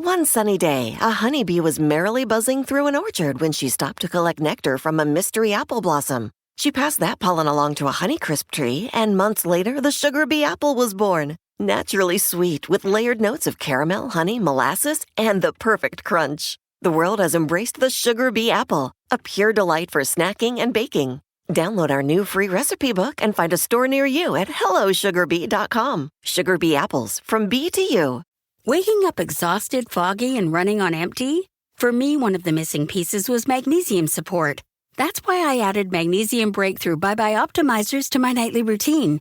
One sunny day, a honeybee was merrily buzzing through an orchard when she stopped to collect nectar from a mystery apple blossom. She passed that pollen along to a honeycrisp tree, and months later, the sugar bee apple was born. Naturally sweet, with layered notes of caramel, honey, molasses, and the perfect crunch. The world has embraced the sugar bee apple, a pure delight for snacking and baking. Download our new free recipe book and find a store near you at hellosugarbee.com. Sugar bee apples, from bee to you. Waking up exhausted, foggy, and running on empty? For me, one of the missing pieces was magnesium support. That's why I added Magnesium Breakthrough Bye Optimizers to my nightly routine.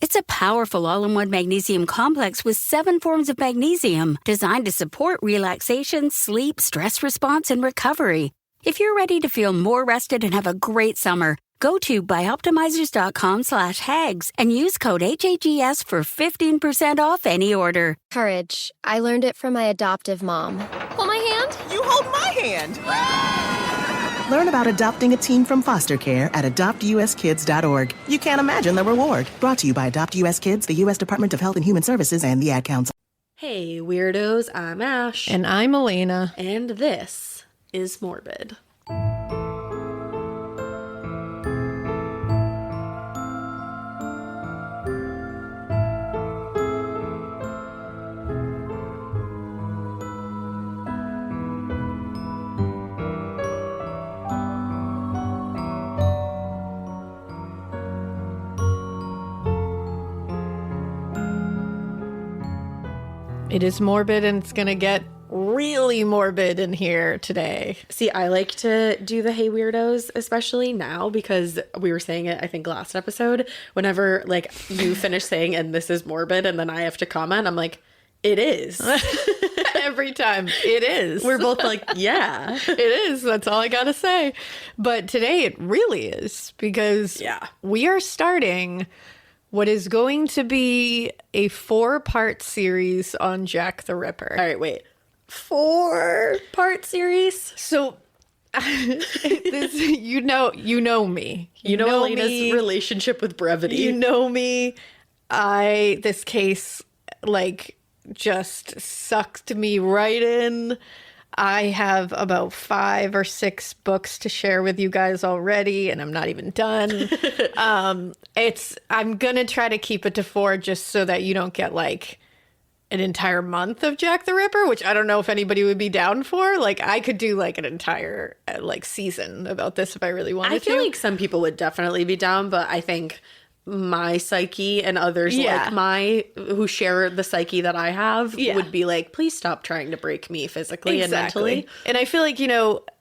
It's a powerful all-in-one magnesium complex with 7 forms of magnesium designed to support relaxation, sleep, stress response, and recovery. If you're ready to feel more rested and have a great summer, go to byoptimizers.com/hags and use code HAGS for 15% off any order. Courage. I learned it from my adoptive mom. Hold my hand. You hold my hand. Learn about adopting a teen from foster care at adoptuskids.org. You can't imagine the reward. Brought to you by Adopt US Kids, the U.S. Department of Health and Human Services, and the Ad Council. Hey, weirdos, I'm Ash. And I'm Alaina. And this is Morbid. It is morbid, and it's going to get really morbid in here today. See, I like to do the Hey Weirdos, especially now, because we were saying it, I think, last episode. Whenever, like, you finish saying, and this is morbid, and then I have to comment, I'm like, it is. Every time. It is. We're both like, yeah. It is. That's all I got to say. But today it really is, because we are starting what is going to be a 4-part series on Jack the Ripper. All right, wait. 4-part series? So, you know me. You know Alaina's relationship with brevity. You know me. This case, like, just sucked me right in. I have about 5 or 6 books to share with you guys already, and I'm not even done. I'm going to try to keep it to 4 just so that you don't get like an entire month of Jack the Ripper, which I don't know if anybody would be down for. Like, I could do like an entire like season about this if I really wanted to. I feel like some people would definitely be down, but I think my psyche and others like who share the psyche that I have would be like, please stop trying to break me physically and mentally. And I feel like,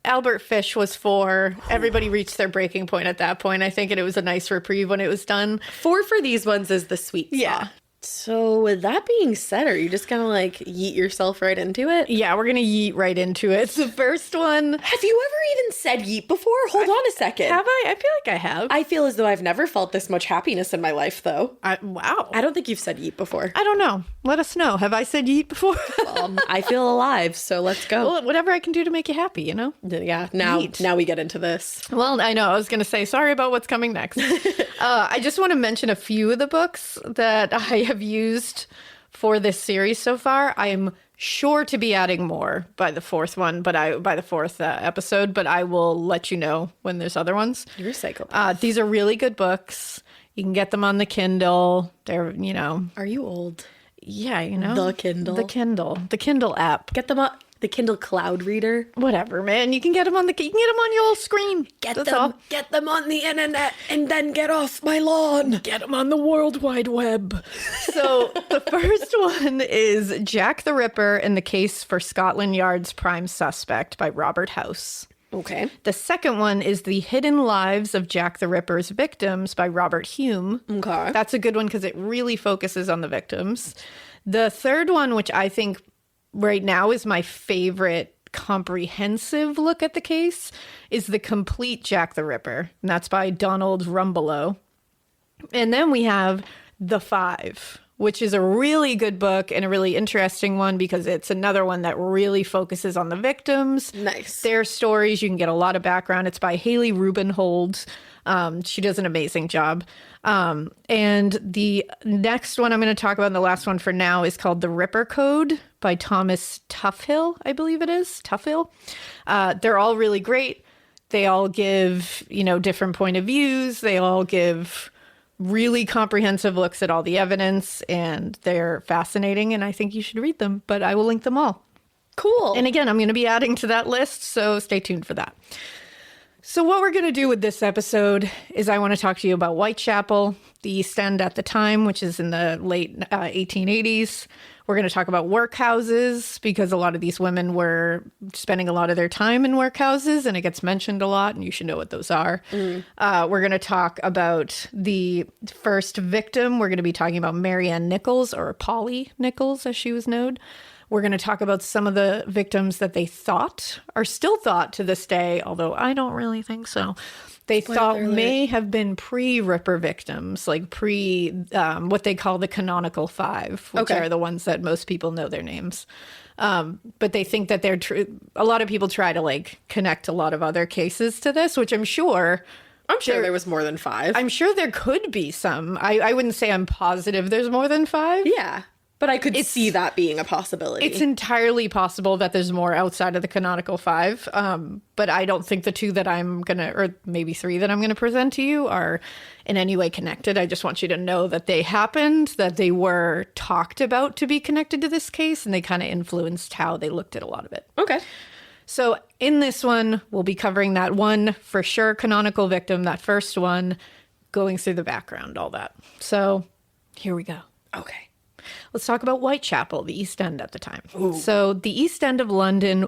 Albert Fish was 4. Everybody reached their breaking point at that point, I think, and it was a nice reprieve when it was done. 4 for these ones is the sweet spot. Yeah. So with that being said, are you just gonna like yeet yourself right into it? Yeah, we're gonna yeet right into it. The first one. Have you ever even said yeet before? Hold on a second. Have I? I feel like I have. I feel as though I've never felt this much happiness in my life, though. Wow. I don't think you've said yeet before. I don't know. Let us know. Have I said yeet before? I feel alive, so let's go. Well, whatever I can do to make you happy, Yeah. Now we get into this. Well, I know. I was gonna say sorry about what's coming next. I just want to mention a few of the books that I have used for this series so far. I am sure to be adding more by the 4th one, by the 4th episode, but I will let you know when there's other ones. You're a psychopath. These are really good books. You can get them on the Kindle. They're, Are you old? Yeah, The Kindle. The Kindle app. Get them on the Kindle Cloud Reader. Whatever, man. You can get them on your old screen. Get them on the internet and then get off my lawn. Get them on the World Wide Web. So the first one is Jack the Ripper and the Case for Scotland Yard's Prime Suspect by Robert House. Okay. The second one is The Hidden Lives of Jack the Ripper's Victims by Robert Hume. Okay. That's a good one because it really focuses on the victims. The third one, which I think right now is my favorite comprehensive look at the case, is The Complete Jack the Ripper. And that's by Donald Rumbelow. And then we have The Five, which is a really good book and a really interesting one because it's another one that really focuses on the victims. Nice. Their stories. You can get a lot of background. It's by Haley Rubenhold. She does an amazing job. And the next one I'm going to talk about, and the last one for now, is called The Ripper Code by Thomas Tuffhill, I believe it is. Tuffhill. They're all really great. They all give, different point of views. They all give really comprehensive looks at all the evidence, and they're fascinating, and I think you should read them, but I will link them all. Cool. And again, I'm going to be adding to that list, so stay tuned for that. So what we're going to do with this episode is I want to talk to you about Whitechapel, the East End at the time, which is in the late 1880s. We're going to talk about workhouses because a lot of these women were spending a lot of their time in workhouses, and it gets mentioned a lot, and you should know what those are. We're going to talk about the first victim. We're going to be talking about Mary Ann Nichols, or Polly Nichols, as she was known. We're going to talk about some of the victims that they thought, are still thought to this day, although I don't really think so. They thought may have been pre-Ripper victims, like what they call the canonical five, which are the ones that most people know their names. But they think that a lot of people try to connect a lot of other cases to this, which I'm sure there was more than 5. I'm sure there could be some. I wouldn't say I'm positive there's more than 5. Yeah. But I could see that being a possibility. It's entirely possible that there's more outside of the canonical 5. But I don't think the 2 that I'm going to, or maybe 3 that I'm going to present to you are in any way connected. I just want you to know that they happened, that they were talked about to be connected to this case, and they kind of influenced how they looked at a lot of it. Okay. So in this one, we'll be covering that one for sure canonical victim, that first one, going through the background, all that. So here we go. Okay. Let's talk about Whitechapel, the East End at the time. Ooh. So the East End of London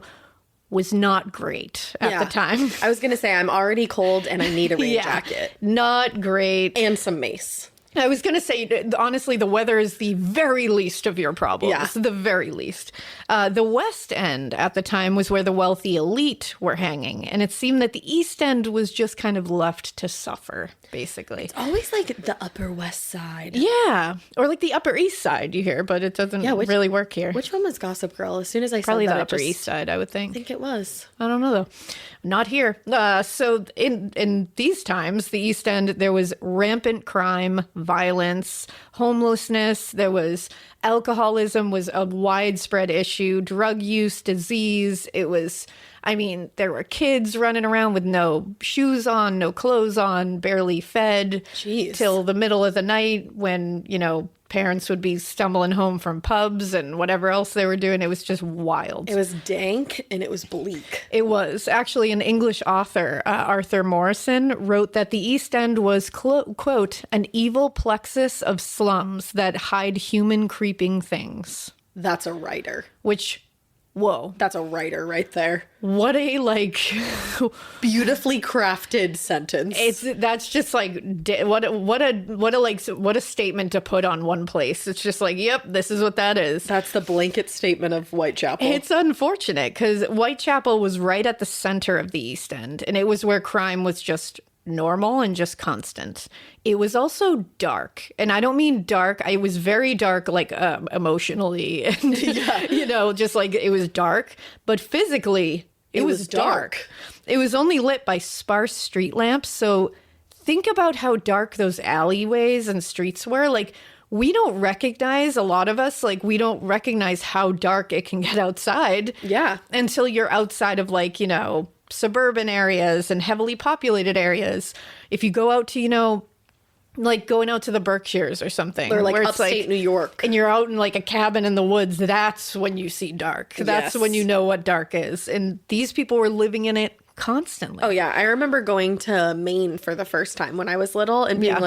was not great at the time. I was going to say, I'm already cold and I need a rain jacket. Not great. And some mace. I was going to say, honestly, the weather is the very least of your problems. Yeah. The very least. The West End at the time was where the wealthy elite were hanging. And it seemed that the East End was just kind of left to suffer, basically. It's always the Upper West Side. Yeah. Or the Upper East Side, you hear, but it doesn't really work here. Which one was Gossip Girl? As soon as I Probably said that, the Upper East Side, I would think. I think it was. I don't know, though. Not here. So in these times, the East End, there was rampant crime, violence, homelessness. There was alcoholism was a widespread issue, drug use, disease. It was, there were kids running around with no shoes on, no clothes on, barely fed. Jeez. Till the middle of the night when, parents would be stumbling home from pubs and whatever else they were doing. It was just wild. It was dank and it was bleak. It was. Actually, an English author, Arthur Morrison, wrote that the East End was, quote, an evil plexus of slums that hide human creeping things. That's a writer. Which, whoa. That's a writer right there. What a, beautifully crafted sentence. That's just what a statement to put on one place. It's just yep, this is what that is. That's the blanket statement of Whitechapel. It's unfortunate because Whitechapel was right at the center of the East End, and it was where crime was just normal and just constant. It was also dark, and I don't mean dark. It was very dark, emotionally, and just it was dark, but physically it was dark. It was only lit by sparse street lamps. So think about how dark those alleyways and streets were. We don't recognize, a lot of us, we don't recognize how dark it can get outside. Yeah. Until you're outside of suburban areas and heavily populated areas. If you go out to, going out to the Berkshires or something. Or where upstate New York. And you're out in a cabin in the woods, that's when you see dark. That's when you know what dark is. And these people were living in it constantly. Oh, yeah. I remember going to Maine for the first time when I was little and being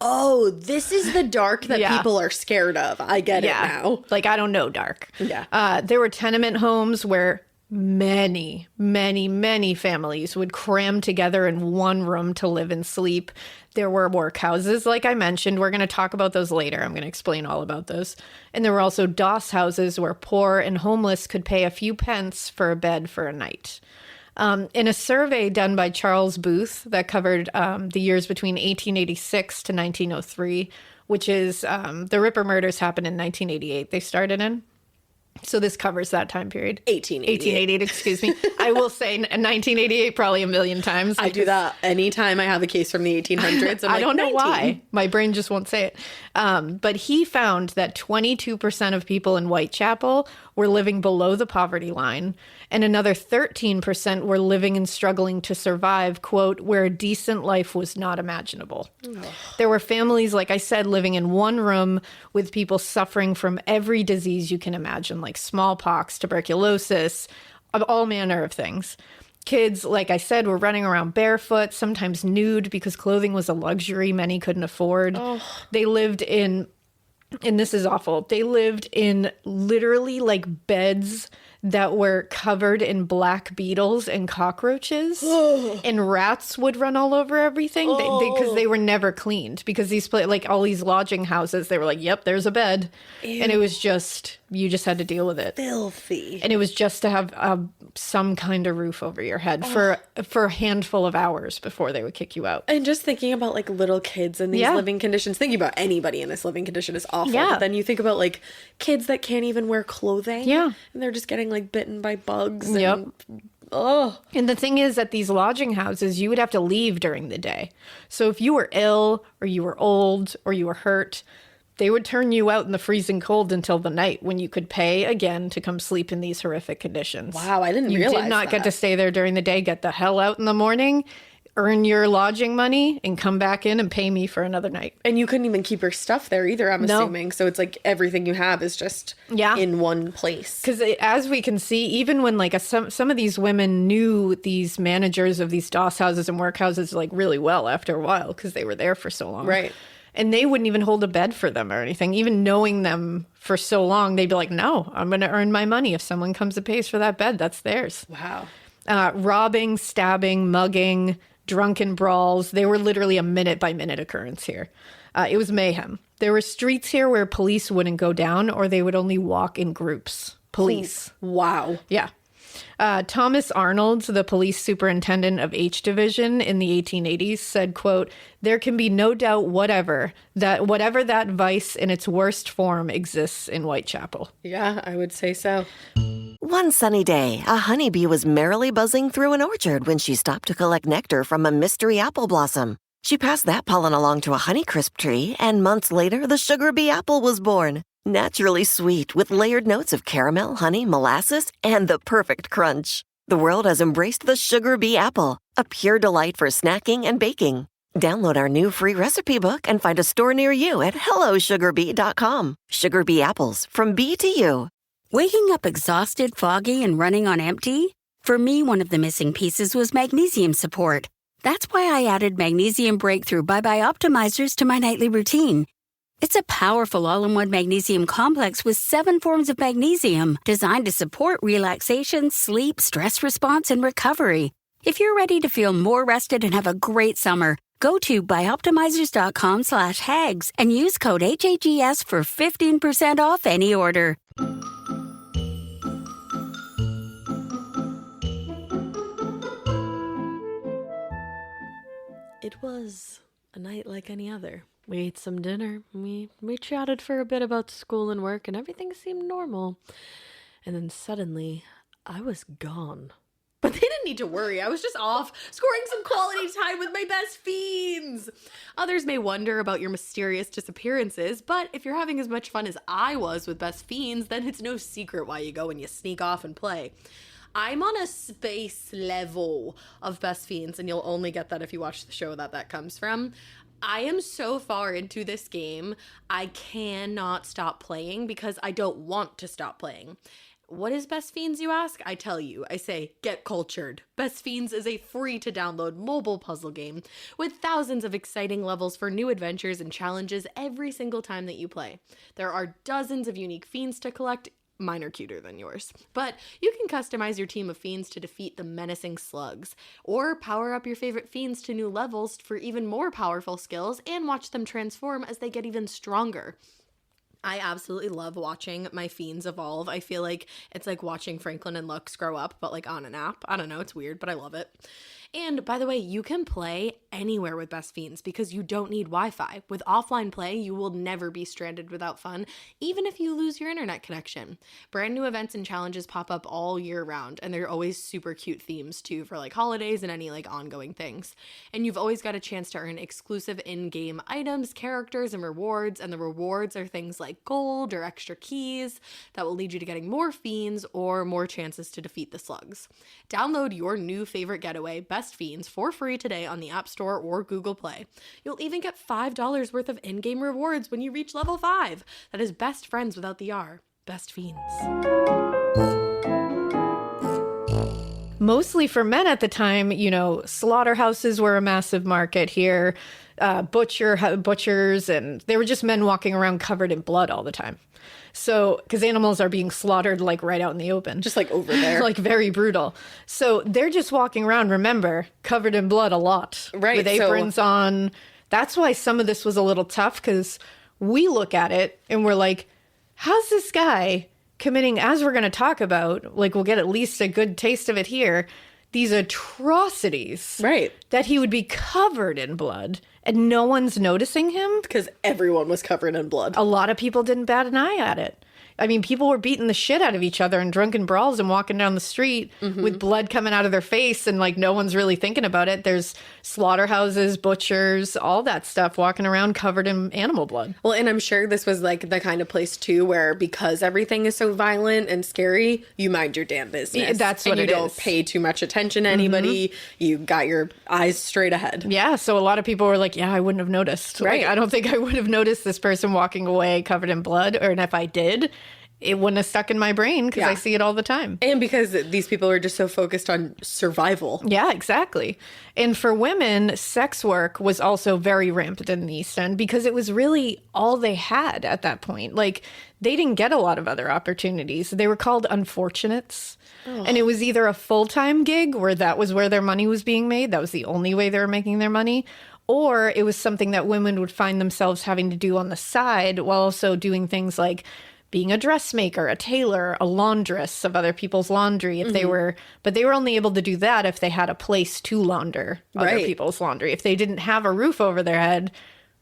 oh, this is the dark that people are scared of. I get it now. I don't know dark. Yeah. There were tenement homes where many, many, many families would cram together in one room to live and sleep. There were workhouses, like I mentioned. We're going to talk about those later. I'm going to explain all about those. And there were also doss houses where poor and homeless could pay a few pence for a bed for a night. In a survey done by Charles Booth that covered the years between 1886 to 1903, which is the Ripper murders happened in 1988. They started in. So this covers that time period. 1888, excuse me. I will say 1988 probably a million times. I do that anytime I have a case from the 1800s. I don't know why. My brain just won't say it. But he found that 22% of people in Whitechapel were living below the poverty line, and another 13% were living and struggling to survive, quote, where a decent life was not imaginable. There were families, like I said, living in one room with people suffering from every disease you can imagine, like smallpox, tuberculosis, all manner of things. Kids, like I said, were running around barefoot, sometimes nude because clothing was a luxury many couldn't afford. They lived in, and this is awful, they lived in literally like beds that were covered in black beetles and cockroaches, and rats would run all over everything because they were never cleaned. Because these, like all these lodging houses, they were like, yep, there's a bed. Ew. And it was just, you just had to deal with it. Filthy. And it was just to have some kind of roof over your head for a handful of hours before they would kick you out. And just thinking about like little kids in these living conditions, thinking about anybody in this living condition is awful. Yeah. But then you think about like kids that can't even wear clothing. Yeah. And they're just getting like bitten by bugs. And, Yep. And the thing is, at these lodging houses, you would have to leave during the day. So if you were ill or you were old or you were hurt, they would turn you out in the freezing cold until the night when you could pay again to come sleep in these horrific conditions. Wow, I didn't realize You did not get to stay there during the day. Get the hell out in the morning, earn your lodging money, and come back in and pay me for another night. And you couldn't even keep your stuff there either, I'm assuming. So it's like everything you have is just in one place. Because as we can see, even when like some of these women knew these managers of these doss houses and workhouses like really well after a while because they were there for so long. Right. And they wouldn't even hold a bed for them or anything. Even knowing them for so long, they'd be like, no, I'm going to earn my money. If someone comes and pays for that bed, that's theirs. Wow. Robbing, stabbing, mugging, drunken brawls. They were literally a minute-by-minute occurrence here. It was mayhem. There were streets here where police wouldn't go down or they would only walk in groups. Police. Wow. Yeah. Thomas Arnold, the police superintendent of H Division in the 1880s, said, quote, there can be no doubt whatever that vice in its worst form exists in Whitechapel. Yeah, I would say so. One sunny day, a honeybee was merrily buzzing through an orchard when she stopped to collect nectar from a mystery apple blossom. She passed that pollen along to a honeycrisp tree, and months later, the sugar bee apple was born. Naturally sweet, with layered notes of caramel, honey, molasses, and the perfect crunch. The world has embraced the sugar bee apple, a pure delight for snacking and baking. Download our new free recipe book and find a store near you at hellosugarbee.com. Sugar bee apples, from bee to you. Waking up exhausted, foggy, and running on empty? For me, one of the missing pieces was magnesium support. That's why I added Magnesium Breakthrough Bye Optimizers to my nightly routine. It's a powerful all-in-one magnesium complex with 7 forms of magnesium designed to support relaxation, sleep, stress response, and recovery. If you're ready to feel more rested and have a great summer, go to byoptimizers.com/hags and use code HAGS for 15% off any order. It was a night like any other. We ate some dinner, we chatted for a bit about school and work, and everything seemed normal. And then suddenly, I was gone. But they didn't need to worry. I was just off, scoring some quality time with my best fiends. Others may wonder about your mysterious disappearances, but if you're having as much fun as I was with best fiends, then it's no secret why you go and you sneak off and play. I'm on a space level of best fiends, and you'll only get that if you watch the show that comes from. I am so far into this game, I cannot stop playing because I don't want to stop playing. What is Best Fiends, you ask? I tell you. I say, get cultured. Best Fiends is a free-to-download mobile puzzle game with thousands of exciting levels for new adventures and challenges every single time that you play. There are dozens of unique fiends to collect. Mine are cuter than yours. But you can customize your team of fiends to defeat the menacing slugs, or power up your favorite fiends to new levels for even more powerful skills and watch them transform as they get even stronger. I absolutely love watching my fiends evolve. I feel like it's like watching Franklin and Lux grow up, but like on an app. I don't know, it's weird, but I love it. And by the way, you can play anywhere with Best Fiends because you don't need Wi-Fi. With offline play, you will never be stranded without fun, even if you lose your internet connection. Brand new events and challenges pop up all year round, and they're always super cute themes too for like holidays and any like ongoing things. And you've always got a chance to earn exclusive in-game items, characters, and rewards, and the rewards are things like gold or extra keys that will lead you to getting more fiends or more chances to defeat the slugs. Download your new favorite getaway, Best Fiends, for free today on the App Store or Google Play. You'll even get $5 worth of in-game rewards when you reach level 5. That is best friends without the R. Best Fiends. Mostly for men at the time, you know, slaughterhouses were a massive market here, butchers, and they were just men walking around covered in blood all the time. So, because animals are being slaughtered like right out in the open. Just like over there. Like very brutal. So they're just walking around, remember, covered in blood a lot. Right. With aprons on. That's why some of this was a little tough, because we look at it and we're like, how's this guy committing, as we're going to talk about, like we'll get at least a good taste of it here, these atrocities. Right. That he would be covered in blood and no one's noticing him? Because everyone was covered in blood. A lot of people didn't bat an eye at it. I mean, people were beating the shit out of each other in drunken brawls and walking down the street with blood coming out of their face, and like no one's really thinking about it. There's slaughterhouses, butchers, all that stuff walking around covered in animal blood. Well, and I'm sure this was like the kind of place too where, because everything is so violent and scary, you mind your damn business. Yeah, that's what it is. And you don't pay too much attention to anybody. You got your eyes straight ahead. Yeah, so a lot of people were like, yeah, I wouldn't have noticed. Right. Like, I don't think I would have noticed this person walking away covered in blood, and if I did, it wouldn't have stuck in my brain because I see it all the time. And because these people are just so focused on survival. Yeah, exactly. And for women, sex work was also very rampant in the East End because it was really all they had at that point. Like, they didn't get a lot of other opportunities. They were called unfortunates. And it was either a full-time gig where that was where their money was being made. That was the only way they were making their money. Or it was something that women would find themselves having to do on the side while also doing things like being a dressmaker, a tailor, a laundress of other people's laundry if they were, but they were only able to do that if they had a place to launder other people's laundry. If they didn't have a roof over their head,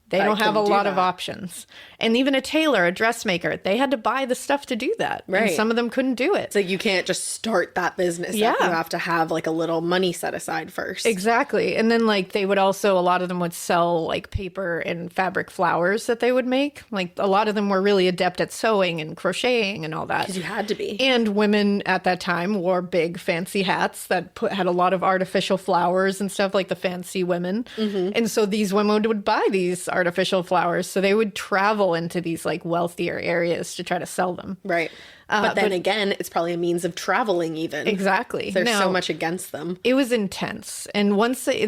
they don't have a lot of options. And even a tailor, a dressmaker, they had to buy the stuff to do that. Right. And some of them couldn't do it. It's like you can't just start that business. Yeah. Up. You have to have like a little money set aside first. Exactly. And then like they would also, a lot of them would sell like paper and fabric flowers that they would make. Like a lot of them were really adept at sewing and crocheting and all that. Because you had to be. And women at that time wore big fancy hats that had a lot of artificial flowers and stuff, like the fancy women. And so these women would buy these artificial flowers. So they would travel into these like wealthier areas to try to sell them. Right. But then again, it's probably a means of traveling even. Exactly. There's so much against them. It was intense. And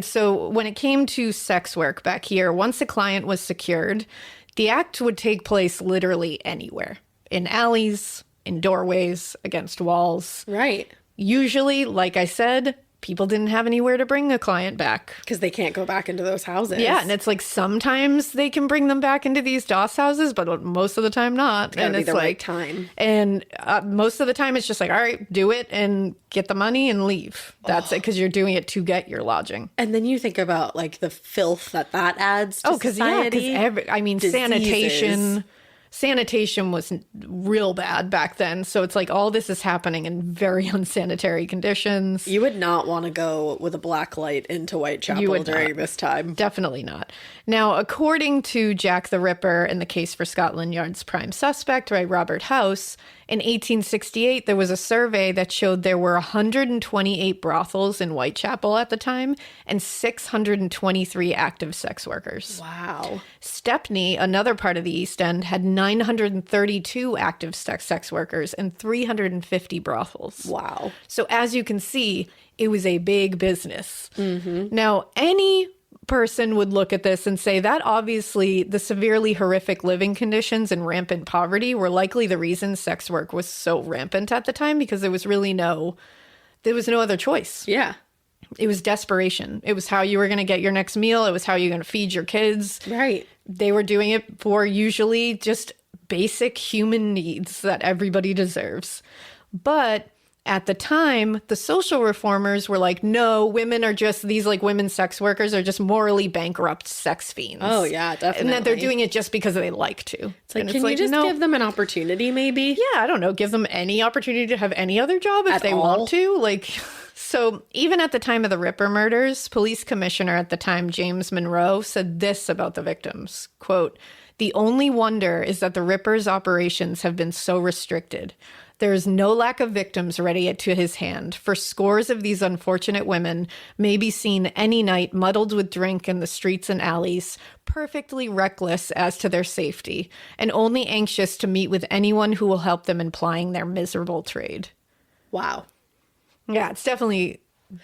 so when it came to sex work back here, once a client was secured, the act would take place literally anywhere. In alleys, in doorways, against walls. Right. Usually, like I said, people didn't have anywhere to bring a client back. Because they can't go back into those houses. Yeah, and it's like sometimes they can bring them back into these DOS houses, but most of the time not. It's gotta be the right time. And most of the time it's just like, all right, do it and get the money and leave. That's it, because you're doing it to get your lodging. And then you think about like the filth that adds to society. Sanitation. Sanitation was real bad back then. So it's like all this is happening in very unsanitary conditions. You would not want to go with a black light into Whitechapel during this time. Definitely not. Now, according to Jack the Ripper in the Case for Scotland Yard's prime suspect, right, Robert House, in 1868, there was a survey that showed there were 128 brothels in Whitechapel at the time and 623 active sex workers. Wow. Stepney, another part of the East End, had 932 active sex workers and 350 brothels. Wow. So as you can see, it was a big business. Now, any person would look at this and say that obviously the severely horrific living conditions and rampant poverty were likely the reason sex work was so rampant at the time, because there was no other choice. Yeah. It was desperation. It was how you were going to get your next meal. It was how you were going to feed your kids. Right. They were doing it for usually just basic human needs that everybody deserves. But at the time, the social reformers were like, no, women are just, these like women sex workers are just morally bankrupt sex fiends. Oh, yeah, definitely. And that they're doing it just because they like to. It's like, can you just give them an opportunity, maybe? Yeah, I don't know. Give them any opportunity to have any other job if they want to. Like, so even at the time of the Ripper murders, police commissioner at the time, James Monroe, said this about the victims, quote, "The only wonder is that the Ripper's operations have been so restricted. There is no lack of victims ready to his hand, for scores of these unfortunate women may be seen any night muddled with drink in the streets and alleys, perfectly reckless as to their safety, and only anxious to meet with anyone who will help them in plying their miserable trade." Wow. Yeah, it's definitely...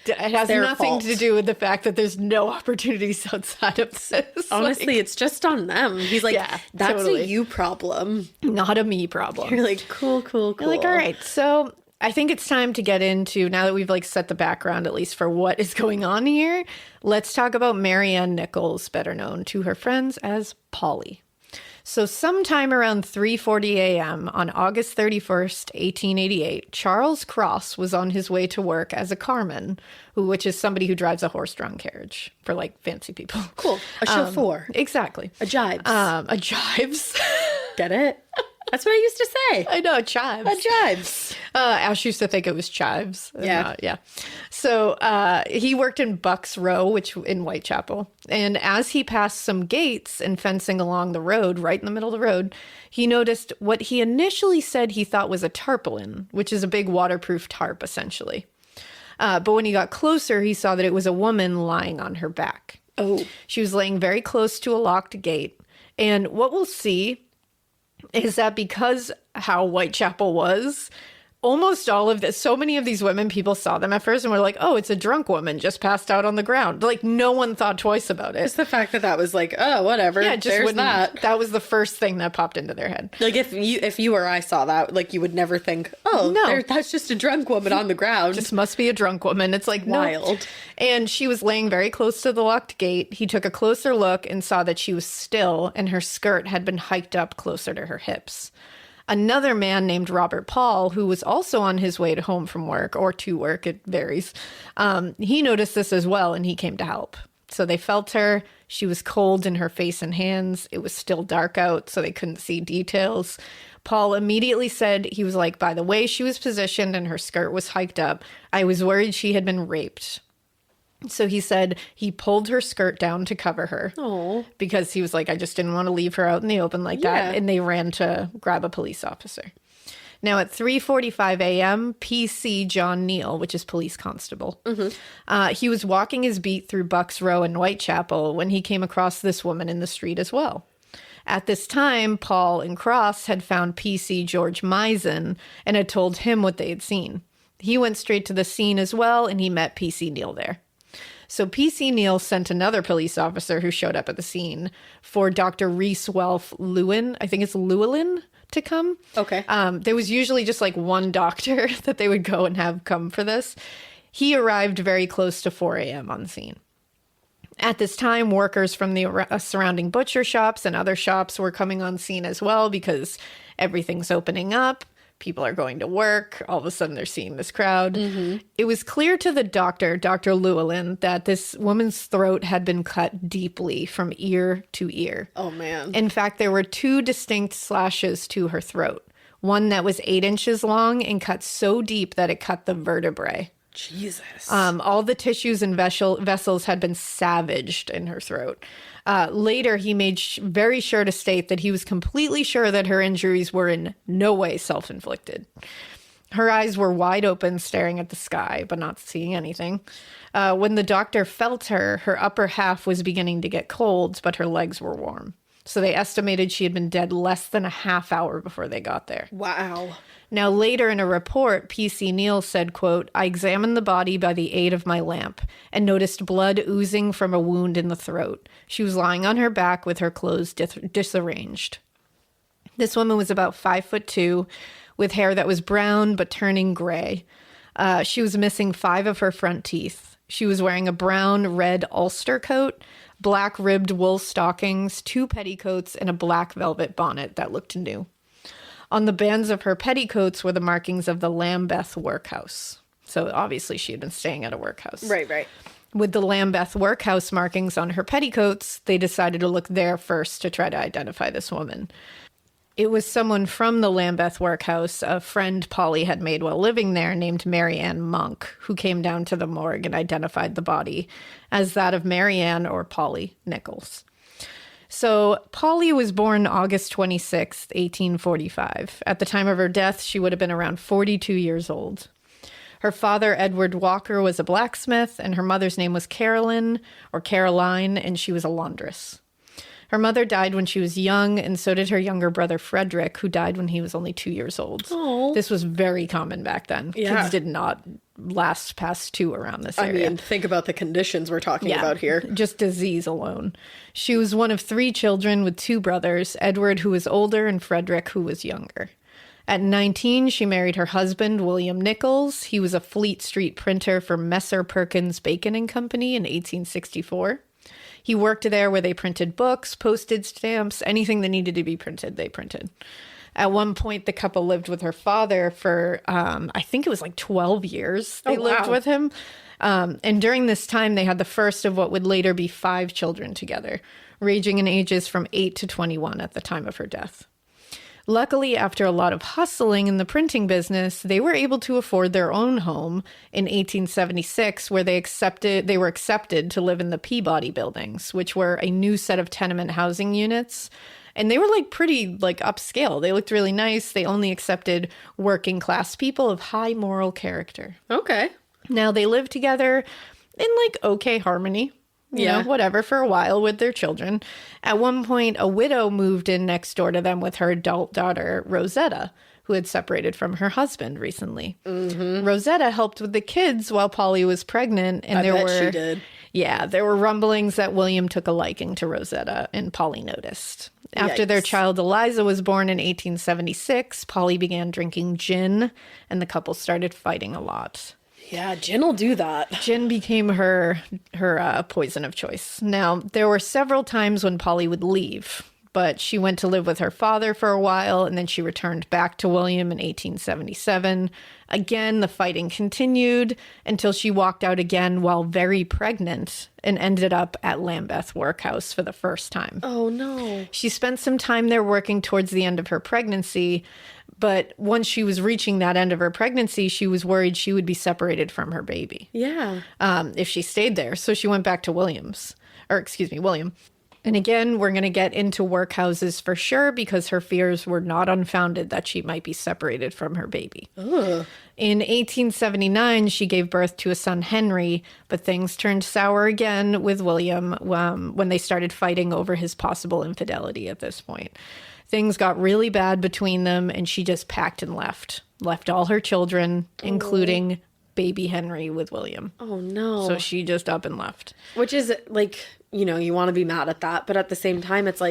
It has nothing to do with the fact that there's no opportunities outside of this. Honestly, like, it's just on them. He's like, yeah, that's totally a you problem. Not a me problem. You're like, cool. You're like, all right, so I think it's time to get into, now that we've like set the background at least for what is going on here, let's talk about Mary Ann Nichols, better known to her friends as Polly. So sometime around 3:40 a.m. on August 31st, 1888, Charles Cross was on his way to work as a carman, which is somebody who drives a horse-drawn carriage for, like, fancy people. Cool. A chauffeur. Exactly. A jibes. A jibes. Get it? That's what I used to say. I know, chives. A jibes. Ash used to think it was chives. Yeah. Yeah. So he worked in Buck's Row, which in Whitechapel. And as he passed some gates and fencing along the road, right in the middle of the road, he noticed what he initially said he thought was a tarpaulin, which is a big waterproof tarp, essentially. But when he got closer, he saw that it was a woman lying on her back. Oh. She was laying very close to a locked gate. And what we'll see is that because how Whitechapel was, almost all of this, so many of these women, people saw them at first and were like, oh, it's a drunk woman just passed out on the ground. Like, no one thought twice about it. It's the fact that was like, oh, whatever. Yeah, just that was the first thing that popped into their head. Like, if you or I saw that, like, you would never think, oh, no, that's just a drunk woman on the ground. Just must be a drunk woman. It's like wild. No. And she was laying very close to the locked gate. He took a closer look and saw that she was still, and her skirt had been hiked up closer to her hips. Another man named Robert Paul, who was also on his way to home from work, or to work, it varies, he noticed this as well, and he came to help. So they felt her. She was cold in her face and hands. It was still dark out, so they couldn't see details. Paul immediately said, he was like, by the way she was positioned and her skirt was hiked up, I was worried she had been raped. So he said he pulled her skirt down to cover her. Oh. Because he was like, I just didn't want to leave her out in the open like that. And they ran to grab a police officer. Now at 3:45 a.m., PC John Neal, which is police constable, he was walking his beat through Buck's Row in Whitechapel when he came across this woman in the street as well. At this time, Paul and Cross had found PC George Misen and had told him what they had seen. He went straight to the scene as well, and he met PC Neal there. So PC Neal sent another police officer who showed up at the scene for Dr. Reese Welf Lewin, I think it's Llewellyn, to come. Okay. There was usually just like one doctor that they would go and have come for this. He arrived very close to 4 a.m. on the scene. At this time, workers from the surrounding butcher shops and other shops were coming on scene as well because everything's opening up. People are going to work. All of a sudden, they're seeing this crowd. Mm-hmm. It was clear to the doctor, Dr. Llewellyn, that this woman's throat had been cut deeply from ear to ear. Oh, man. In fact, there were 2 distinct slashes to her throat. One that was 8 inches long and cut so deep that it cut the vertebrae. Jesus. All the tissues and vessels had been savaged in her throat. Later, he made very sure to state that he was completely sure that her injuries were in no way self-inflicted. Her eyes were wide open, staring at the sky, but not seeing anything. When the doctor felt her, her upper half was beginning to get cold, but her legs were warm. So they estimated she had been dead less than a half hour before they got there. Wow. Now, later in a report, PC Neal said, quote, I examined the body by the aid of my lamp and noticed blood oozing from a wound in the throat. She was lying on her back with her clothes disarranged. This woman was about 5'2", with hair that was brown but turning gray. She was missing 5 of her front teeth. She was wearing a brown-red ulster coat, black ribbed wool stockings, 2 petticoats, and a black velvet bonnet that looked new. On the bands of her petticoats were the markings of the Lambeth workhouse. So obviously she had been staying at a workhouse. Right. With the Lambeth workhouse markings on her petticoats, they decided to look there first to try to identify this woman. It was someone from the Lambeth workhouse, a friend Polly had made while living there, named Mary Ann Monk, who came down to the morgue and identified the body as that of Mary Ann or Polly Nichols. So Polly was born August 26, 1845. At the time of her death, she would have been around 42 years old. Her father, Edward Walker, was a blacksmith, and her mother's name was Caroline, and she was a laundress. Her mother died when she was young, and so did her younger brother, Frederick, who died when he was only 2 years old. Oh. This was very common back then. Yeah. Kids did not last past 2 around this area. I mean, think about the conditions we're talking about here. Just disease alone. She was one of 3 children with 2 brothers, Edward, who was older, and Frederick, who was younger. At 19, she married her husband, William Nichols. He was a Fleet Street printer for Messer Perkins Bacon and Company in 1864. He worked there where they printed books, postage stamps, anything that needed to be printed, they printed. At one point, the couple lived with her father for, I think it was like 12 years they lived with him. And during this time, they had the first of what would later be 5 children together, ranging in ages from 8 to 21 at the time of her death. Luckily, after a lot of hustling in the printing business, they were able to afford their own home in 1876, where they were accepted to live in the Peabody buildings, which were a new set of tenement housing units. And they were pretty upscale. They looked really nice. They only accepted working class people of high moral character. Okay. Now they lived together in okay harmony. You know, whatever, for a while with their children. At one point, a widow moved in next door to them with her adult daughter, Rosetta, who had separated from her husband recently. Mm-hmm. Rosetta helped with the kids while Polly was pregnant. And I bet she did. Yeah, there were rumblings that William took a liking to Rosetta, and Polly noticed. After their child Eliza was born in 1876, Polly began drinking gin, and the couple started fighting a lot. Yeah, gin will do that. Gin became her poison of choice. Now, there were several times when Polly would leave, but she went to live with her father for a while, and then she returned back to William in 1877. Again, the fighting continued until she walked out again while very pregnant and ended up at Lambeth Workhouse for the first time. Oh, no. She spent some time there working towards the end of her pregnancy, but once she was reaching that end of her pregnancy, she was worried she would be separated from her baby. Yeah. If she stayed there. So she went back to William. And again, we're going to get into workhouses for sure because her fears were not unfounded that she might be separated from her baby. Ugh. In 1879, she gave birth to a son, Henry, but things turned sour again with William when they started fighting over his possible infidelity at this point. Things got really bad between them, and she just packed and left all her children, including baby Henry, with William. Oh, no. So she just up and left. Which is you want to be mad at that, but at the same time, it's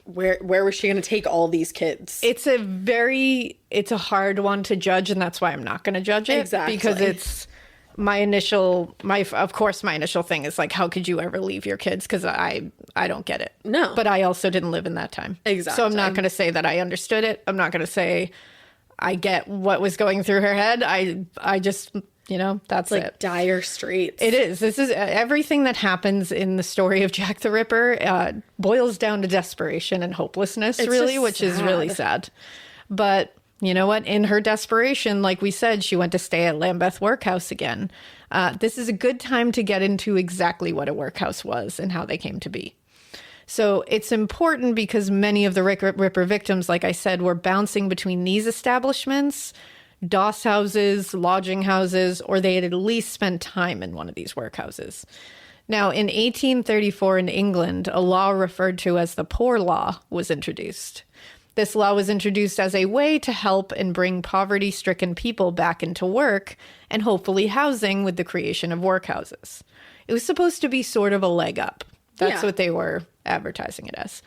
where was she going to take all these kids? It's a hard one to judge, and that's why I'm not going to judge it. Exactly. Because it's my initial thing is how could you ever leave your kids? Because I don't get it. No. But I also didn't live in that time. Exactly. So I'm not going to say that I understood it. I'm not going to say I get what was going through her head. I just, that's it. Dire straits. It is. This is everything that happens in the story of Jack the Ripper boils down to desperation and hopelessness, which is really sad. But you know what? In her desperation, like we said, she went to stay at Lambeth Workhouse again. This is a good time to get into exactly what a workhouse was and how they came to be. So it's important because many of the Ripper victims, like I said, were bouncing between these establishments, doss houses, lodging houses, or they had at least spent time in one of these workhouses. Now, in 1834 in England, a law referred to as the Poor Law was introduced. This law was introduced as a way to help and bring poverty-stricken people back into work and hopefully housing with the creation of workhouses. It was supposed to be sort of a leg up. That's what they were advertising it as.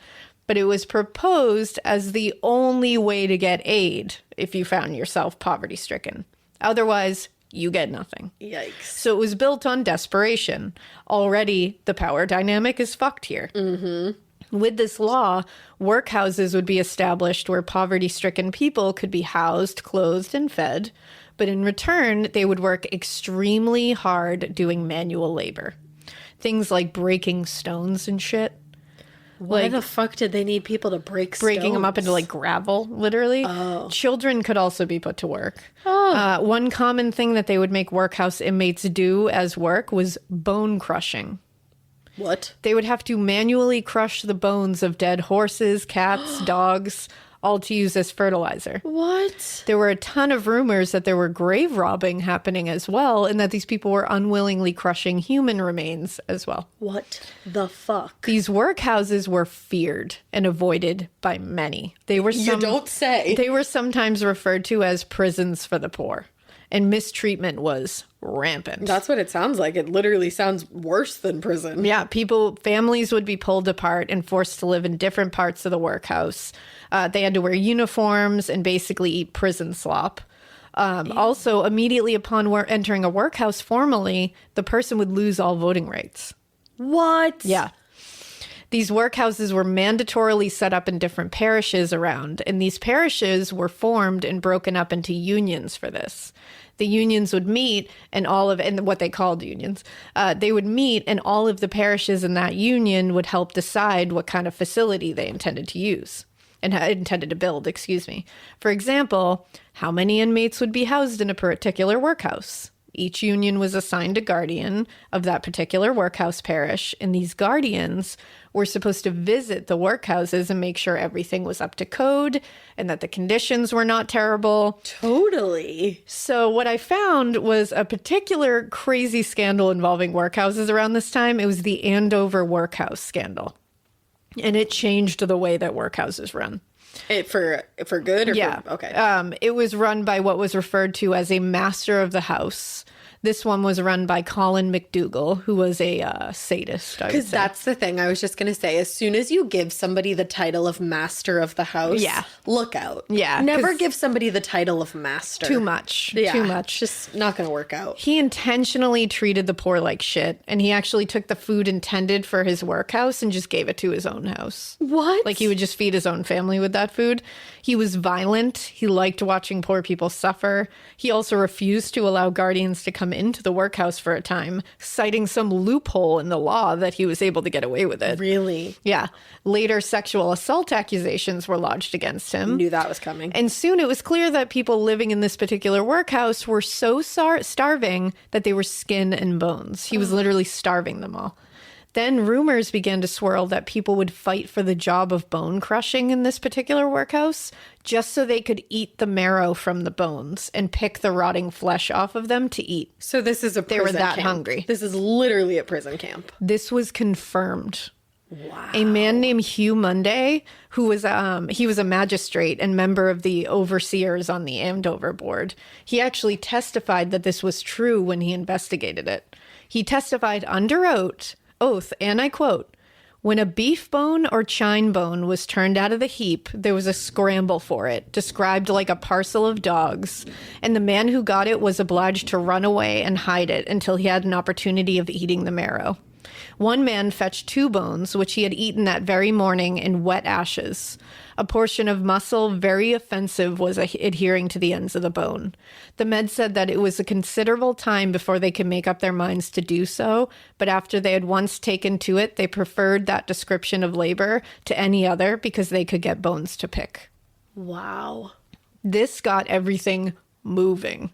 But it was proposed as the only way to get aid if you found yourself poverty-stricken. Otherwise, You get nothing. Yikes. So it was built on desperation. Already, the power dynamic is fucked here. Mm-hmm. With this law, workhouses would be established where poverty-stricken people could be housed, clothed, and fed. But in return, they would work extremely hard doing manual labor. Things like breaking stones and shit. Why the fuck did they need people to break stones? Breaking them up into like gravel, literally. Oh. Children could also be put to work. Oh. One common thing that they would make workhouse inmates do as work was bone crushing. What? They would have to manually crush the bones of dead horses, cats, dogs, all to use as fertilizer. What? There were a ton of rumors that there were grave robbing happening as well, and that these people were unwillingly crushing human remains as well. What the fuck? These workhouses were feared and avoided by many. You don't say. They were sometimes referred to as prisons for the poor, and mistreatment was rampant. That's what it sounds like. It literally sounds worse than prison. Yeah, families would be pulled apart and forced to live in different parts of the workhouse. They had to wear uniforms and basically eat prison slop. Also, immediately upon entering a workhouse formally, the person would lose all voting rights. What? Yeah. These workhouses were mandatorily set up in different parishes around, and these parishes were formed and broken up into unions for this. The unions would meet, and what they called unions, they would meet, and all of the parishes in that union would help decide what kind of facility they intended to use. Intended to build, excuse me. For example, how many inmates would be housed in a particular workhouse? Each union was assigned a guardian of that particular workhouse parish, and these guardians were supposed to visit the workhouses and make sure everything was up to code and that the conditions were not terrible. Totally. So what I found was a particular crazy scandal involving workhouses around this time. It was the Andover workhouse scandal. And it changed the way that workhouses run. For good? Or yeah. Okay. It was run by what was referred to as a master of the house. This one was run by Colin McDougall, who was a sadist, I would say. Because that's the thing. I was just going to say, as soon as you give somebody the title of master of the house, look out. Yeah. Never give somebody the title of master. Too much. Yeah, too much. Just not going to work out. He intentionally treated the poor like shit, and he actually took the food intended for his workhouse and just gave it to his own house. What? Like he would just feed his own family with that food. He was violent. He liked watching poor people suffer. He also refused to allow guardians to come into the workhouse for a time, citing some loophole in the law that he was able to get away with it. Really? Yeah. Later sexual assault accusations were lodged against him. Knew that was coming. And soon it was clear that people living in this particular workhouse were so starving that they were skin and bones. He was literally starving them all. Then rumors began to swirl that people would fight for the job of bone crushing in this particular workhouse just so they could eat the marrow from the bones and pick the rotting flesh off of them to eat. So this is a prison camp. They were that hungry. This is literally a prison camp. This was confirmed. Wow. A man named Hugh Munday, who was he was a magistrate and member of the overseers on the Andover board. He actually testified that this was true when he investigated it. He testified under oath, and I quote, "When a beef bone or chine bone was turned out of the heap, there was a scramble for it, described like a parcel of dogs, and the man who got it was obliged to run away and hide it until he had an opportunity of eating the marrow. One man fetched 2 bones, which he had eaten that very morning in wet ashes. A portion of muscle, very offensive, was adhering to the ends of the bone. The med said that it was a considerable time before they could make up their minds to do so, but after they had once taken to it, they preferred that description of labor to any other because they could get bones to pick." Wow. This got everything moving.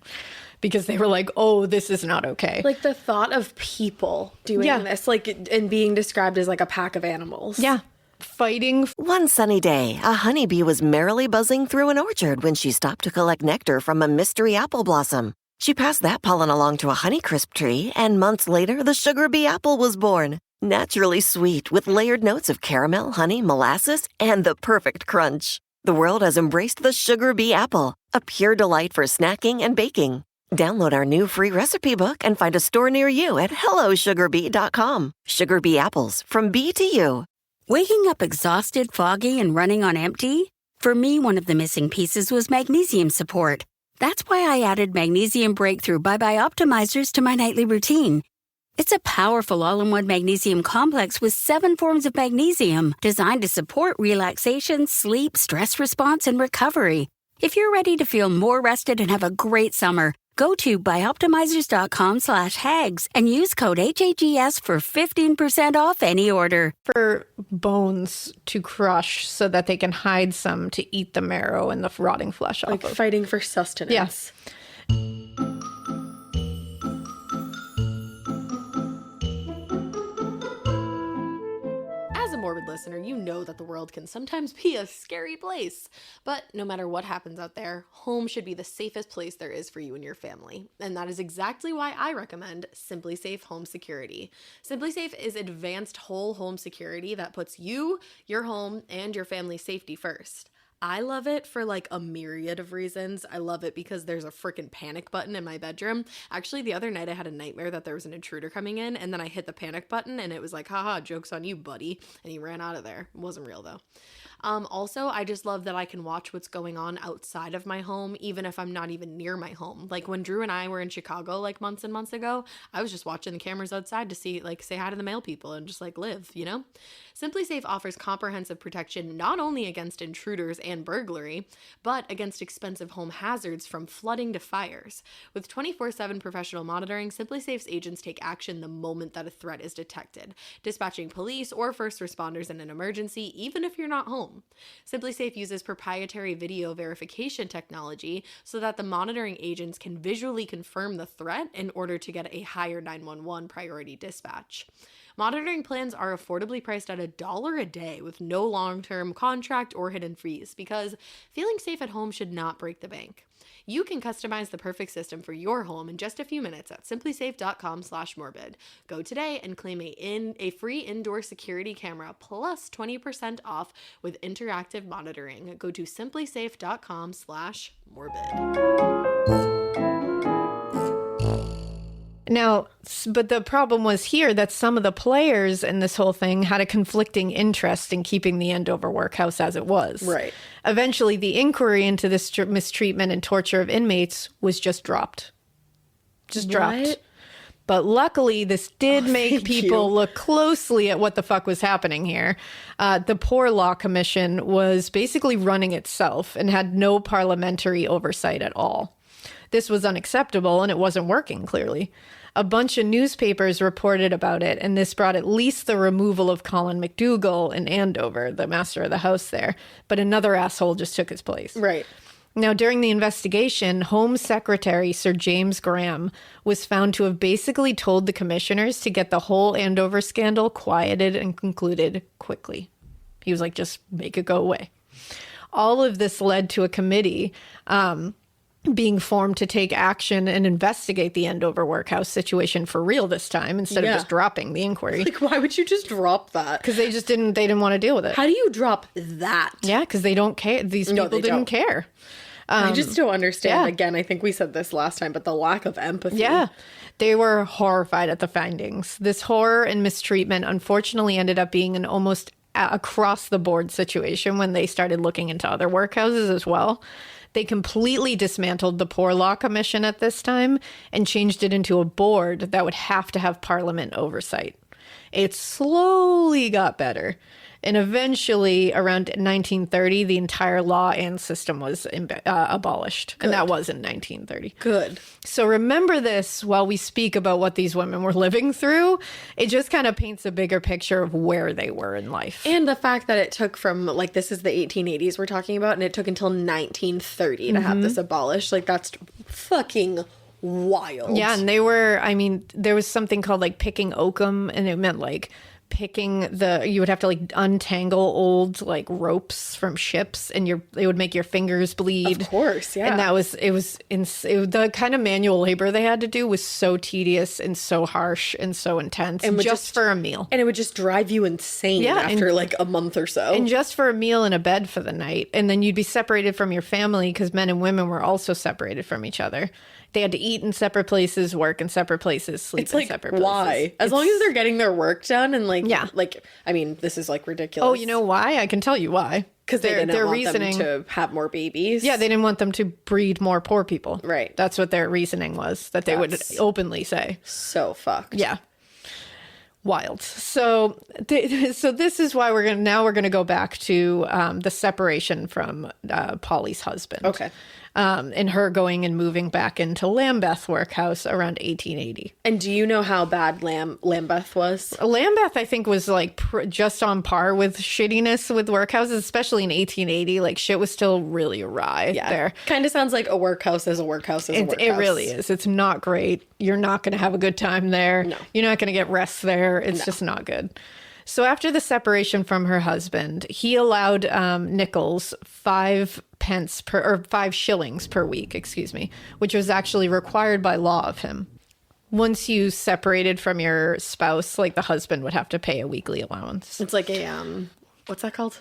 Because they were like, oh, this is not okay. Like the thought of people doing this, like, and being described as like a pack of animals. Yeah. Fighting. One sunny day, a honeybee was merrily buzzing through an orchard when she stopped to collect nectar from a mystery apple blossom. She passed that pollen along to a honeycrisp tree, and months later, the sugar bee apple was born. Naturally sweet, with layered notes of caramel, honey, molasses, and the perfect crunch. The world has embraced the sugar bee apple, a pure delight for snacking and baking. Download our new free recipe book and find a store near you at hellosugarbee.com. Sugar bee apples, from bee to you. Waking up exhausted, foggy, and running on empty? For me, one of the missing pieces was magnesium support. That's why I added Magnesium Breakthrough Bye Bye Optimizers to my nightly routine. It's a powerful all-in-one magnesium complex with 7 forms of magnesium designed to support relaxation, sleep, stress response, and recovery. If you're ready to feel more rested and have a great summer, go to byoptimizers.com/hags and use code HAGS for 15% off any order. For bones to crush so that they can hide some to eat the marrow and the rotting flesh off like of. fighting for sustenance. Yes. As a morbid listener, you know that the world can sometimes be a scary place. But no matter what happens out there, home should be the safest place there is for you and your family. And that is exactly why I recommend SimpliSafe Home Security. SimpliSafe is advanced whole home security that puts you, your home, and your family's safety first. I love it for like a myriad of reasons. I love it because there's a freaking panic button in my bedroom. Actually, the other night I had a nightmare that there was an intruder coming in, and then I hit the panic button and it was like, haha, joke's on you, buddy. And he ran out of there. It wasn't real though. Also, I just love that I can watch what's going on outside of my home, even if I'm not even near my home. Like when Drew and I were in Chicago like months and months ago, I was just watching the cameras outside to see, like, say hi to the mail people and just like live, you know? SimpliSafe offers comprehensive protection not only against intruders and burglary, but against expensive home hazards from flooding to fires. With 24/7 professional monitoring, SimpliSafe's agents take action the moment that a threat is detected, dispatching police or first responders in an emergency, even if you're not home. SimpliSafe uses proprietary video verification technology so that the monitoring agents can visually confirm the threat in order to get a higher 911 priority dispatch. Monitoring plans are affordably priced at $1 a day with no long-term contract or hidden fees because feeling safe at home should not break the bank. You can customize the perfect system for your home in just a few minutes at simplisafe.com/morbid. Go today and claim a free indoor security camera plus 20% off with interactive monitoring. Go to simplisafe.com/morbid. Now, but the problem was here that some of the players in this whole thing had a conflicting interest in keeping the Andover workhouse as it was. Right. Eventually, the inquiry into this mistreatment and torture of inmates was just dropped. Dropped. But luckily, this did make people look closely at what the fuck was happening here. The Poor Law Commission was basically running itself and had no parliamentary oversight at all. This was unacceptable, and it wasn't working, clearly. A bunch of newspapers reported about it, and this brought at least the removal of Colin McDougall in Andover, the master of the house there. But another asshole just took his place. Right. Now, during the investigation, Home Secretary Sir James Graham was found to have basically told the commissioners to get the whole Andover scandal quieted and concluded quickly. He was like, just make it go away. All of this led to a committee being formed to take action and investigate the Andover workhouse situation for real this time instead of just dropping the inquiry. Like, why would you just drop that? Because they didn't want to deal with it. How do you drop that? Yeah, because they don't care. These people didn't care. I just don't understand. Yeah. Again, I think we said this last time, but the lack of empathy. Yeah. They were horrified at the findings. This horror and mistreatment unfortunately ended up being an almost across the board situation when they started looking into other workhouses as well. They completely dismantled the Poor Law Commission at this time and changed it into a board that would have to have Parliament oversight. It slowly got better. And eventually, around 1930, the entire law and system was abolished. Good. And that was in 1930. Good. So remember this while we speak about what these women were living through. It just kind of paints a bigger picture of where they were in life. And the fact that it took from, like, this is the 1880s we're talking about, and it took until 1930 to have this abolished. Like, that's fucking wild. Yeah, and there was something called, like, picking oakum, and it meant, like, you would have to like untangle old like ropes from ships, and it would make your fingers bleed. Of course, yeah. And the kind of manual labor they had to do was so tedious and so harsh and so intense, and just for a meal. And it would just drive you insane after like a month or so. And just for a meal and a bed for the night. And then you'd be separated from your family because men and women were also separated from each other. They had to eat in separate places, work in separate places, sleep in separate places. Why? As long as they're getting their work done and Yeah. I mean, this is like ridiculous. Oh, you know why? I can tell you why. Because they didn't want them to have more babies. Yeah, they didn't want them to breed more poor people. Right. That's what their reasoning was, that they would openly say. So fucked. Yeah. Wild. So this is why we're gonna go back to the separation from Polly's husband. Okay. And her going and moving back into Lambeth Workhouse around 1880. And do you know how bad Lambeth was? Lambeth, I think, was like just on par with shittiness with workhouses, especially in 1880. Like shit was still really awry there. Kind of sounds like a workhouse is a workhouse is a workhouse. It really is. It's not great. You're not going to have a good time there. No. You're not going to get rest there. It's just not good. So after the separation from her husband, he allowed Nichols 5 shillings per week, which was actually required by law of him. Once you separated from your spouse, like the husband would have to pay a weekly allowance. It's like a what's that called?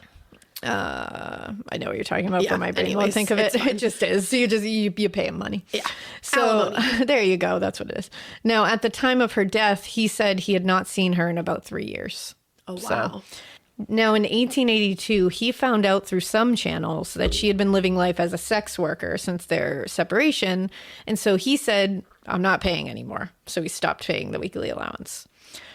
I know what you're talking about, but my brain won't think of it. It just is. You pay him money. Yeah. So there you go. That's what it is. Now, at the time of her death, he said he had not seen her in about 3 years. Oh, wow. So, now, in 1882, he found out through some channels that she had been living life as a sex worker since their separation. And so he said, I'm not paying anymore. So he stopped paying the weekly allowance.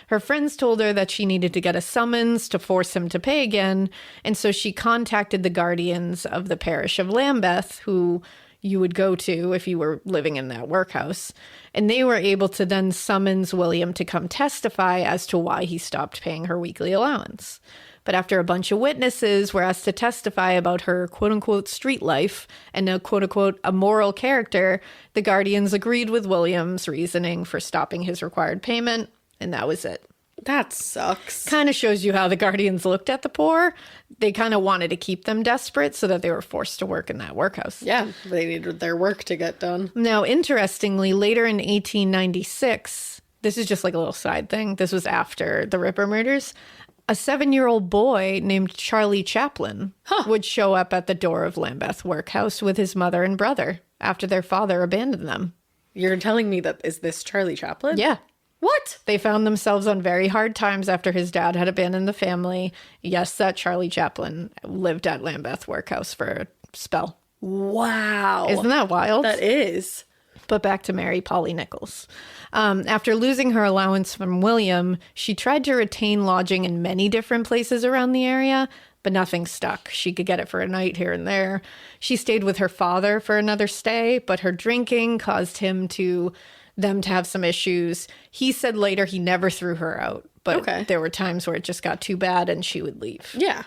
Her friends told her that she needed to get a summons to force him to pay again. And so she contacted the guardians of the parish of Lambeth, who you would go to if you were living in that workhouse. And they were able to then summons William to come testify as to why he stopped paying her weekly allowance. But after a bunch of witnesses were asked to testify about her quote-unquote street life and a quote-unquote immoral character, the guardians agreed with William's reasoning for stopping his required payment, and that was it. That sucks. Kind of shows you how the guardians looked at the poor. They kind of wanted to keep them desperate so that they were forced to work in that workhouse. Yeah, they needed their work to get done. Now, interestingly, later in 1896, this is just like a little side thing. This was after the Ripper murders. A 7-year-old boy named Charlie Chaplin would show up at the door of Lambeth Workhouse with his mother and brother after their father abandoned them. You're telling me that is this Charlie Chaplin? Yeah. What? They found themselves on very hard times after his dad had abandoned the family. Yes, that Charlie Chaplin lived at Lambeth Workhouse for a spell. Wow. Isn't that wild? That is. But back to Mary Polly Nichols. After losing her allowance from William, she tried to retain lodging in many different places around the area, but nothing stuck. She could get it for a night here and there. She stayed with her father for another stay, but her drinking caused them to have some issues. He said later he never threw her out, but there were times where it just got too bad and she would leave. Yeah.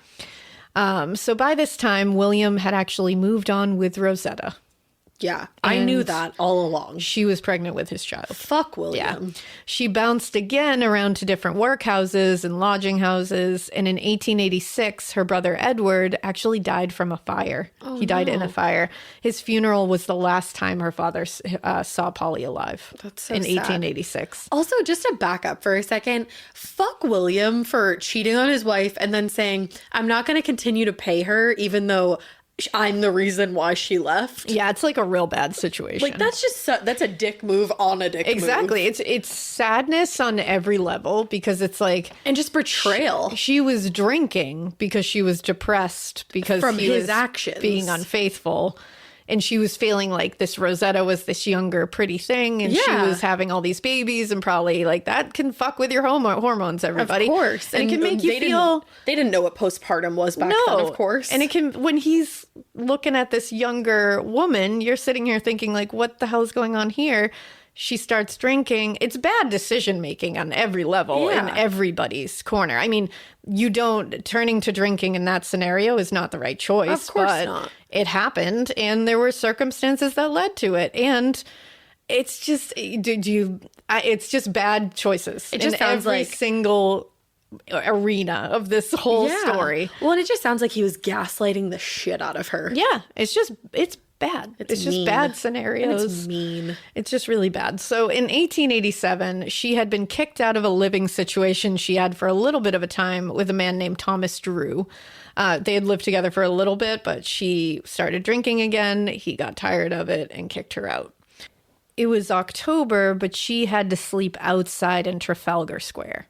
So by this time, William had actually moved on with Rosetta. Yeah, I knew that all along. She was pregnant with his child. Fuck William. Yeah. She bounced again around to different workhouses and lodging houses. And in 1886, her brother Edward actually died from a fire. He died in a fire. His funeral was the last time her father saw Polly alive. That's so in sad. 1886. Also, just to back up for a second, fuck William for cheating on his wife and then saying, I'm not going to continue to pay her even though I'm the reason why she left. Yeah, it's like a real bad situation. Like, that's just that's a dick move on a dick move. Exactly. It's sadness on every level because it's like... And just betrayal. She was drinking because she was depressed because from he his was actions being unfaithful. And she was feeling like this Rosetta was this younger, pretty thing. And she was having all these babies and probably like that can fuck with your hormones, everybody. Of course. And it can make you feel... They didn't know what postpartum was back then, of course. And it can... When he's looking at this younger woman, you're sitting here thinking like, what the hell is going on here? She starts drinking. It's bad decision making on every level in everybody's corner. I mean, turning to drinking in that scenario is not the right choice. Of course but not. It happened and there were circumstances that led to it. And it's just, it's just bad choices. It just sounds every like single arena of this whole story. Well, and it just sounds like he was gaslighting the shit out of her. Yeah, it's bad. It's just bad scenarios. And it's mean. It's just really bad. So in 1887, she had been kicked out of a living situation she had for a little bit of a time with a man named Thomas Drew. They had lived together for a little bit, but she started drinking again. He got tired of it and kicked her out. It was October, but she had to sleep outside in Trafalgar Square,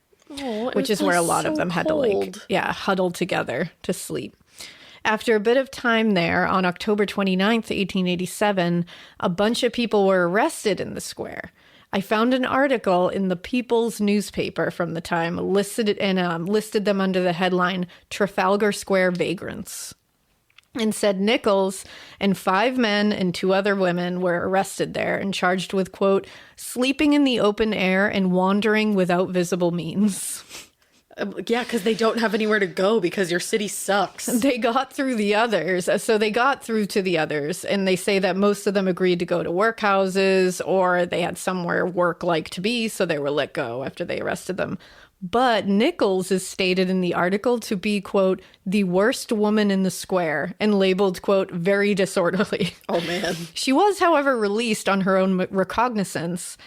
which is where a lot of them had to huddle together to sleep. After a bit of time there, on October 29th, 1887, a bunch of people were arrested in the square. I found an article in the People's newspaper from the time listed them under the headline Trafalgar Square Vagrants, and said Nichols and 5 men and 2 other women were arrested there and charged with, quote, sleeping in the open air and wandering without visible means. Yeah, because they don't have anywhere to go because your city sucks. They got through the others. So they got through to the others, and they say that most of them agreed to go to workhouses, or they had somewhere work-like to be, so they were let go after they arrested them. But Nichols is stated in the article to be, quote, the worst woman in the square, and labeled, quote, very disorderly. Oh, man. She was, however, released on her own recognizance.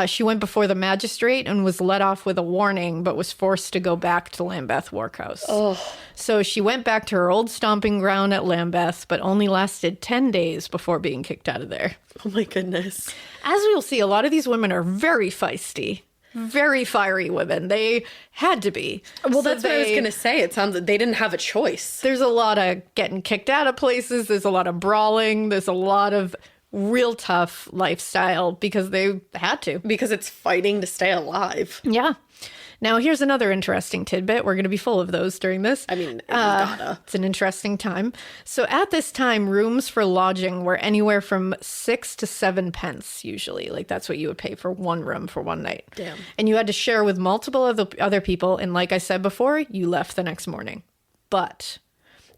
She went before the magistrate and was let off with a warning, but was forced to go back to Lambeth Workhouse. Oh. So she went back to her old stomping ground at Lambeth, but only lasted 10 days before being kicked out of there. Oh, my goodness. As we'll see, a lot of these women are very feisty. Very fiery women. They had to be. Well, that's what I was going to say. It sounds like they didn't have a choice. There's a lot of getting kicked out of places. There's a lot of brawling. There's a lot of real tough lifestyle because they had to. Because it's fighting to stay alive. Yeah. Now, here's another interesting tidbit. We're going to be full of those during this. I mean, gotta. It's an interesting time. So at this time, rooms for lodging were anywhere from 6 to 7 pence, usually. Like, that's what you would pay for one room for one night. Damn. And you had to share with multiple other people. And like I said before, you left the next morning. But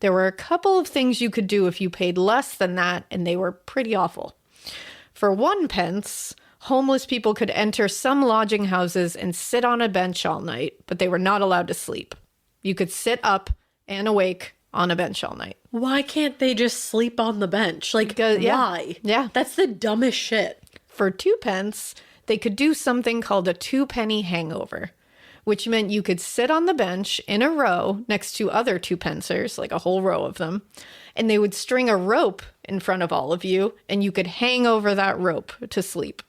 there were a couple of things you could do if you paid less than that, and they were pretty awful. For 1 pence... homeless people could enter some lodging houses and sit on a bench all night, but they were not allowed to sleep. You could sit up and awake on a bench all night. Why can't they just sleep on the bench? Like, why? Yeah. That's the dumbest shit. For 2 pence, they could do something called a 2-penny hangover, which meant you could sit on the bench in a row next to other 2-pencers, like a whole row of them, and they would string a rope in front of all of you, and you could hang over that rope to sleep.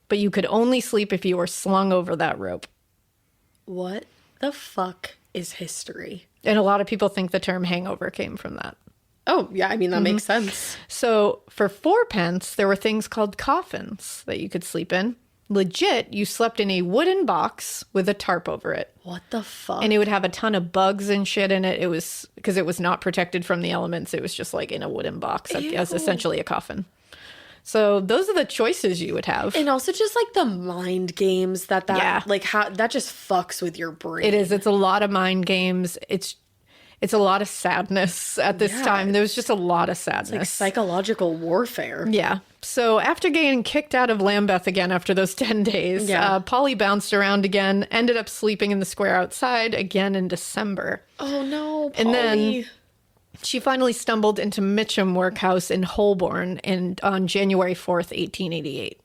But you could only sleep if you were slung over that rope. What the fuck is history? And a lot of people think the term hangover came from that. Oh, yeah, I mean, that makes sense. So for 4 pence, there were things called coffins that you could sleep in. Legit, you slept in a wooden box with a tarp over it. What the fuck? And it would have a ton of bugs and shit in it. It was because it was not protected from the elements. It was just like in a wooden box as essentially a coffin. So those are the choices you would have. And also just like the mind games like how that just fucks with your brain. It is. It's a lot of mind games. It's a lot of sadness at this time. There was just a lot of sadness. It's like psychological warfare. Yeah. So after getting kicked out of Lambeth again after those 10 days, Polly bounced around again, ended up sleeping in the square outside again in December. Oh no, Polly. And then she finally stumbled into Mitcham Workhouse in Holborn on January 4th, 1888.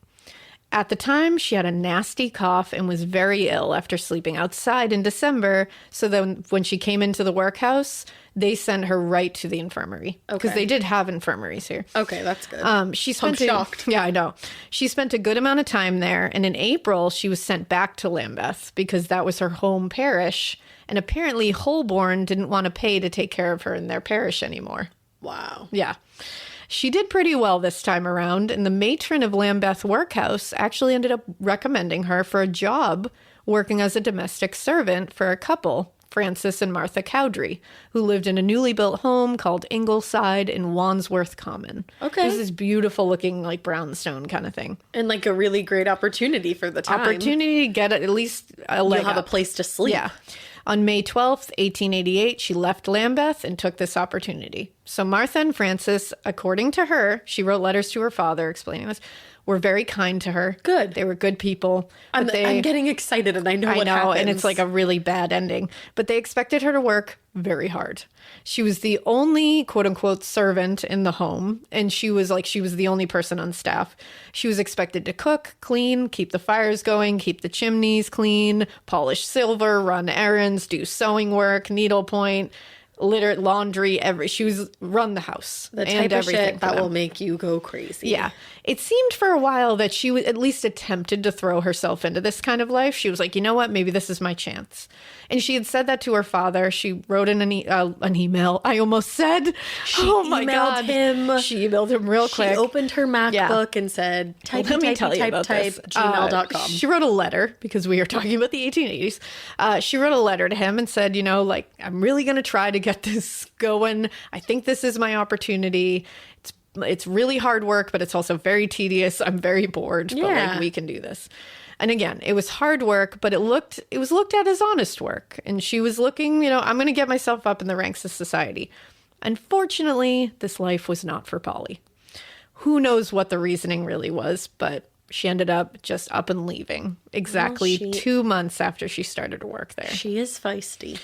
At the time, she had a nasty cough and was very ill after sleeping outside in December. So then when she came into the workhouse, they sent her right to the infirmary. Because they did have infirmaries here. Okay, that's good. I'm shocked. Yeah, I know. She spent a good amount of time there. And in April, she was sent back to Lambeth because that was her home parish. And apparently Holborn didn't want to pay to take care of her in their parish anymore. Wow. Yeah. She did pretty well this time around, and the matron of Lambeth Workhouse actually ended up recommending her for a job working as a domestic servant for a couple, Francis and Martha Cowdrey, who lived in a newly built home called Ingleside in Wandsworth Common. Okay. It was this beautiful looking like brownstone kind of thing. And like a really great opportunity for the time. Opportunity to get at least a leg You'll have up. a place to sleep. Yeah. On May 12th, 1888, she left Lambeth and took this opportunity. So Martha and Francis, according to her, she wrote letters to her father explaining this, were very kind to her. Good. They were good people. I'm getting excited and I know what happens. And it's like a really bad ending. But they expected her to work very hard. She was the only quote-unquote servant in the home, and she was the only person on staff. She was expected to cook, clean, keep the fires going, keep the chimneys clean, polish silver, run errands, do sewing work, needlepoint, litter, laundry, she was run the house. The type of shit that will make you go crazy. Yeah. It seemed for a while that she at least attempted to throw herself into this kind of life. She was like, you know what? Maybe this is my chance. And she had said that to her father. She wrote in an email. I almost said, oh my God. She emailed him real quick. She opened her MacBook and said, type, gmail.com. She wrote a letter because we are talking about the 1880s. She wrote a letter to him and said, I'm really going to try to get this going. I think this is my opportunity. It's really hard work, but it's also very tedious. I'm very bored, but we can do this. And again, it was hard work, but it was looked at as honest work. And she was looking, I'm going to get myself up in the ranks of society. Unfortunately, this life was not for Polly. Who knows what the reasoning really was, but she ended up just up and leaving exactly 2 months after she started to work there. She is feisty.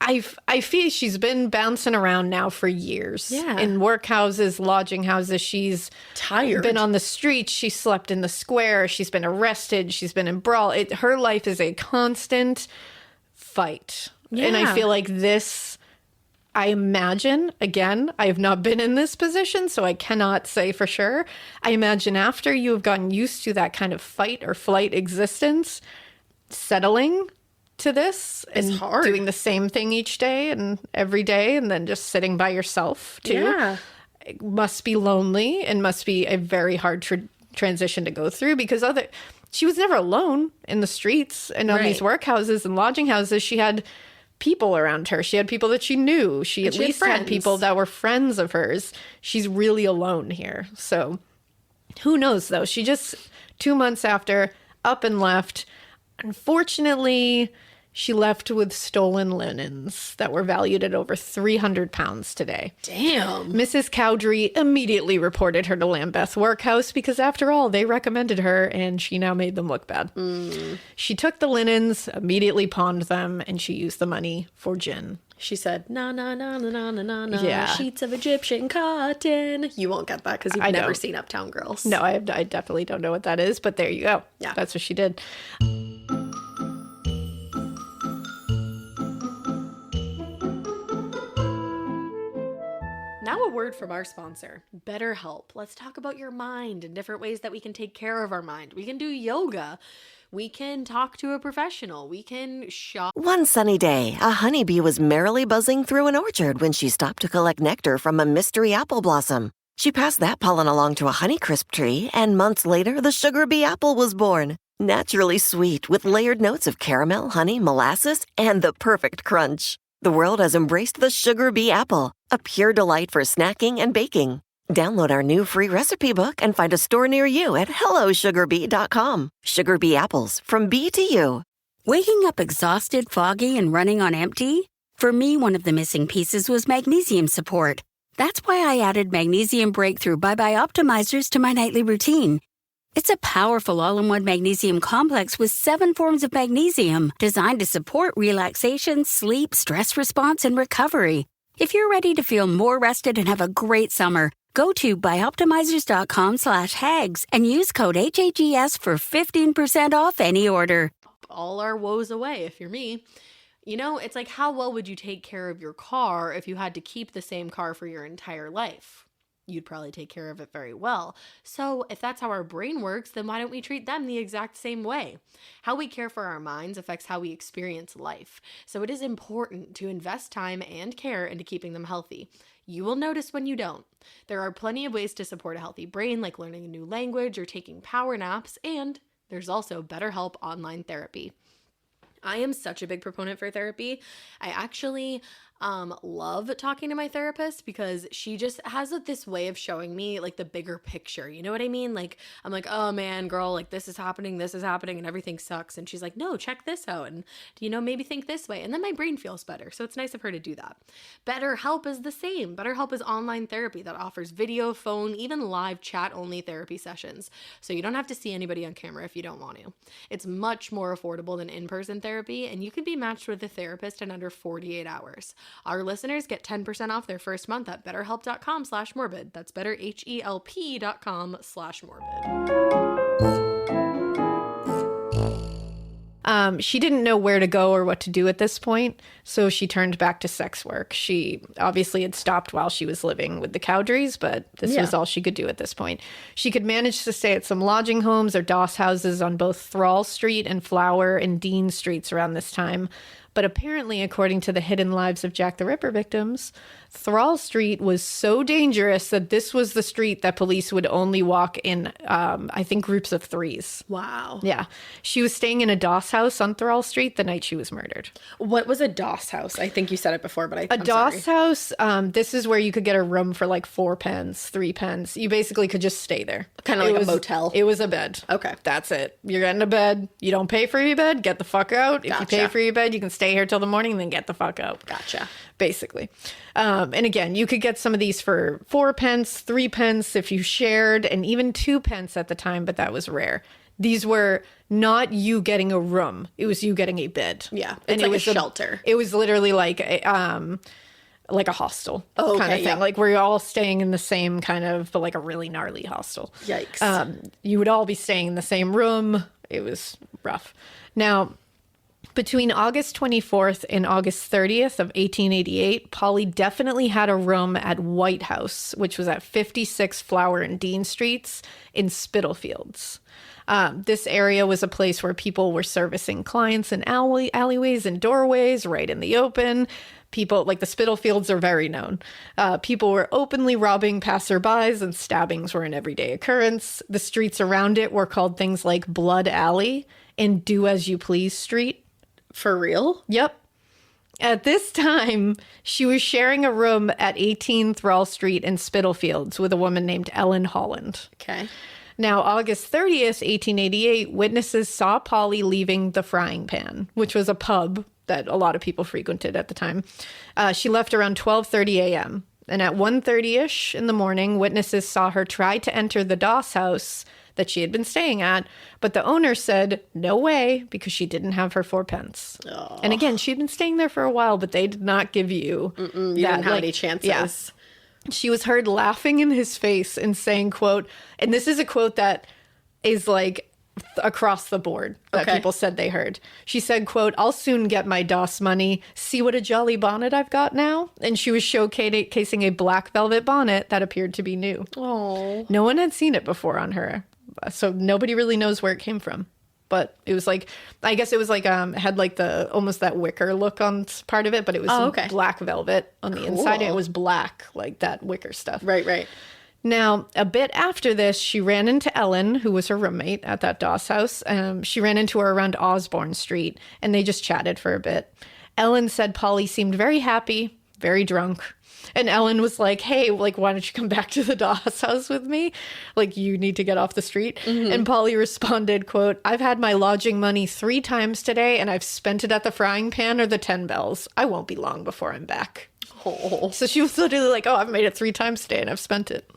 I feel she's been bouncing around now for years. Yeah. In workhouses, lodging houses. She's tired. Been on the streets. She slept in the square. She's been arrested. She's been in brawl. Her life is a constant fight. Yeah. And I feel like this, I imagine, again, I have not been in this position, so I cannot say for sure. I imagine after you have gotten used to that kind of fight or flight existence, settling to this and doing the same thing each day and every day and then just sitting by yourself too. Yeah. It must be lonely and must be a very hard transition to go through because she was never alone in the streets and on these workhouses and lodging houses. She had people around her. She had people that she knew. She at least had people that were friends of hers. She's really alone here. So who knows though? She just 2 months after up and left. Unfortunately, she left with stolen linens that were valued at over 300 pounds today. Damn. Mrs. Cowdery immediately reported her to Lambeth Workhouse because, after all, they recommended her and she now made them look bad. She took the linens, immediately pawned them, and she used the money for gin. She said, na, na, na, na, na, na, na, yeah. sheets of Egyptian cotton. You won't get that because you've never seen Uptown Girls. No, I definitely don't know what that is, but there you go. Yeah. That's what she did. Now a word from our sponsor, BetterHelp. Let's talk about your mind and different ways that we can take care of our mind. We can do yoga. We can talk to a professional. We can shop. One sunny day, a honeybee was merrily buzzing through an orchard when she stopped to collect nectar from a mystery apple blossom. She passed that pollen along to a honeycrisp tree, and months later, the sugar bee apple was born. Naturally sweet, with layered notes of caramel, honey, molasses, and the perfect crunch. The world has embraced the sugar bee apple, a pure delight for snacking and baking. Download our new free recipe book and find a store near you at hellosugarbee.com. Sugar bee apples, from bee to you. Waking up exhausted, foggy, and running on empty? For me, one of the missing pieces was magnesium support. That's why I added Magnesium Breakthrough Bye Optimizers to my nightly routine. It's a powerful all-in-one magnesium complex with 7 forms of magnesium designed to support relaxation, sleep, stress response, and recovery. If you're ready to feel more rested and have a great summer, go to byoptimizers.com/hags and use code HAGS for 15% off any order. All our woes away, if you're me. It's like, how well would you take care of your car if you had to keep the same car for your entire life? You'd probably take care of it very well. So if that's how our brain works, then why don't we treat them the exact same way? How we care for our minds affects how we experience life. So it is important to invest time and care into keeping them healthy. You will notice when you don't. There are plenty of ways to support a healthy brain, like learning a new language or taking power naps, and there's also BetterHelp online therapy. I am such a big proponent for therapy. I actually love talking to my therapist because she just has this way of showing me like the bigger picture. You know what I mean? Like, I'm like, oh man, girl, like this is happening and everything sucks. And she's like, no, check this out. And, maybe think this way. And then my brain feels better. So it's nice of her to do that. BetterHelp is the same. BetterHelp is online therapy that offers video, phone, even live chat only therapy sessions. So you don't have to see anybody on camera if you don't want to. It's much more affordable than in-person therapy, and you can be matched with a therapist in under 48 hours. Our listeners get 10% off their first month at betterhelp.com/morbid. That's betterhelp.com/morbid. She didn't know where to go or what to do at this point, so she turned back to sex work. She obviously had stopped while she was living with the Cowdreys, but this was all she could do at this point. She could manage to stay at some lodging homes or doss houses on both Thrall Street and Flower and Dean Streets around this time. But apparently, according to the Hidden Lives of Jack the Ripper victims, Thrall Street was so dangerous that this was the street that police would only walk in, I think, groups of threes. Wow. Yeah. She was staying in a doss house on Thrall Street the night she was murdered. What was a doss house? I think you said it before, but I'm doss house, this is where you could get a room for like 4 pence, 3 pence. You basically could just stay there. Kind of like a motel. It was a bed. Okay. That's it. You're getting a bed. You don't pay for your bed. Get the fuck out. If you pay for your bed, you can stay here till the morning, then get the fuck out. Gotcha. Basically. And again, you could get some of these for 4 pence, 3 pence if you shared, and even 2 pence at the time, but that was rare. These were not you getting a room. It was you getting a bed. Yeah. It's like a shelter. It was literally like a hostel kind of thing. Yeah. Like we're all staying in the same kind of, but like a really gnarly hostel. Yikes. You would all be staying in the same room. It was rough. Now, between August 24th and August 30th of 1888, Polly definitely had a room at White House, which was at 56 Flower and Dean Streets in Spitalfields. This area was a place where people were servicing clients in alleyways and doorways right in the open. People, like the Spitalfields are very known. People were openly robbing passerbys and stabbings were an everyday occurrence. The streets around it were called things like Blood Alley and Do As You Please Street. For real? Yep. At this time, she was sharing a room at 18 Thrall Street in Spitalfields with a woman named Ellen Holland. Okay. Now, August 30th, 1888, witnesses saw Polly leaving the Frying Pan, which was a pub that a lot of people frequented at the time. She left around 12:30 a.m. And at 1:30-ish in the morning, witnesses saw her try to enter the doss house that she had been staying at, but the owner said no way because she didn't have her 4 pence. Oh. And again, she'd been staying there for a while, but they did not give you you didn't have any chances. Yeah. She was heard laughing in his face and saying, quote, and this is a quote that is like across the board that people said they heard. She said, quote, "I'll soon get my doss money. See what a jolly bonnet I've got now?" And she was showcasing a black velvet bonnet that appeared to be new. Oh. No one had seen it before on her. So nobody really knows where it came from. But it was like, I guess it was like, had like the, almost that wicker look on part of it, but it was black velvet on the inside. And it was black, like that wicker stuff. Right. Now, a bit after this, she ran into Ellen, who was her roommate at that doss house. She ran into her around Osborne Street, and they just chatted for a bit. Ellen said Polly seemed very happy, very drunk. And Ellen was like, hey, like, why don't you come back to the doss house with me? Like, you need to get off the street. Mm-hmm. And Polly responded, quote, "I've had my lodging money 3 times today, and I've spent it at the Frying Pan or the 10 Bells. I won't be long before I'm back." Oh. So she was literally like, oh, I've made it 3 times today, and I've spent it.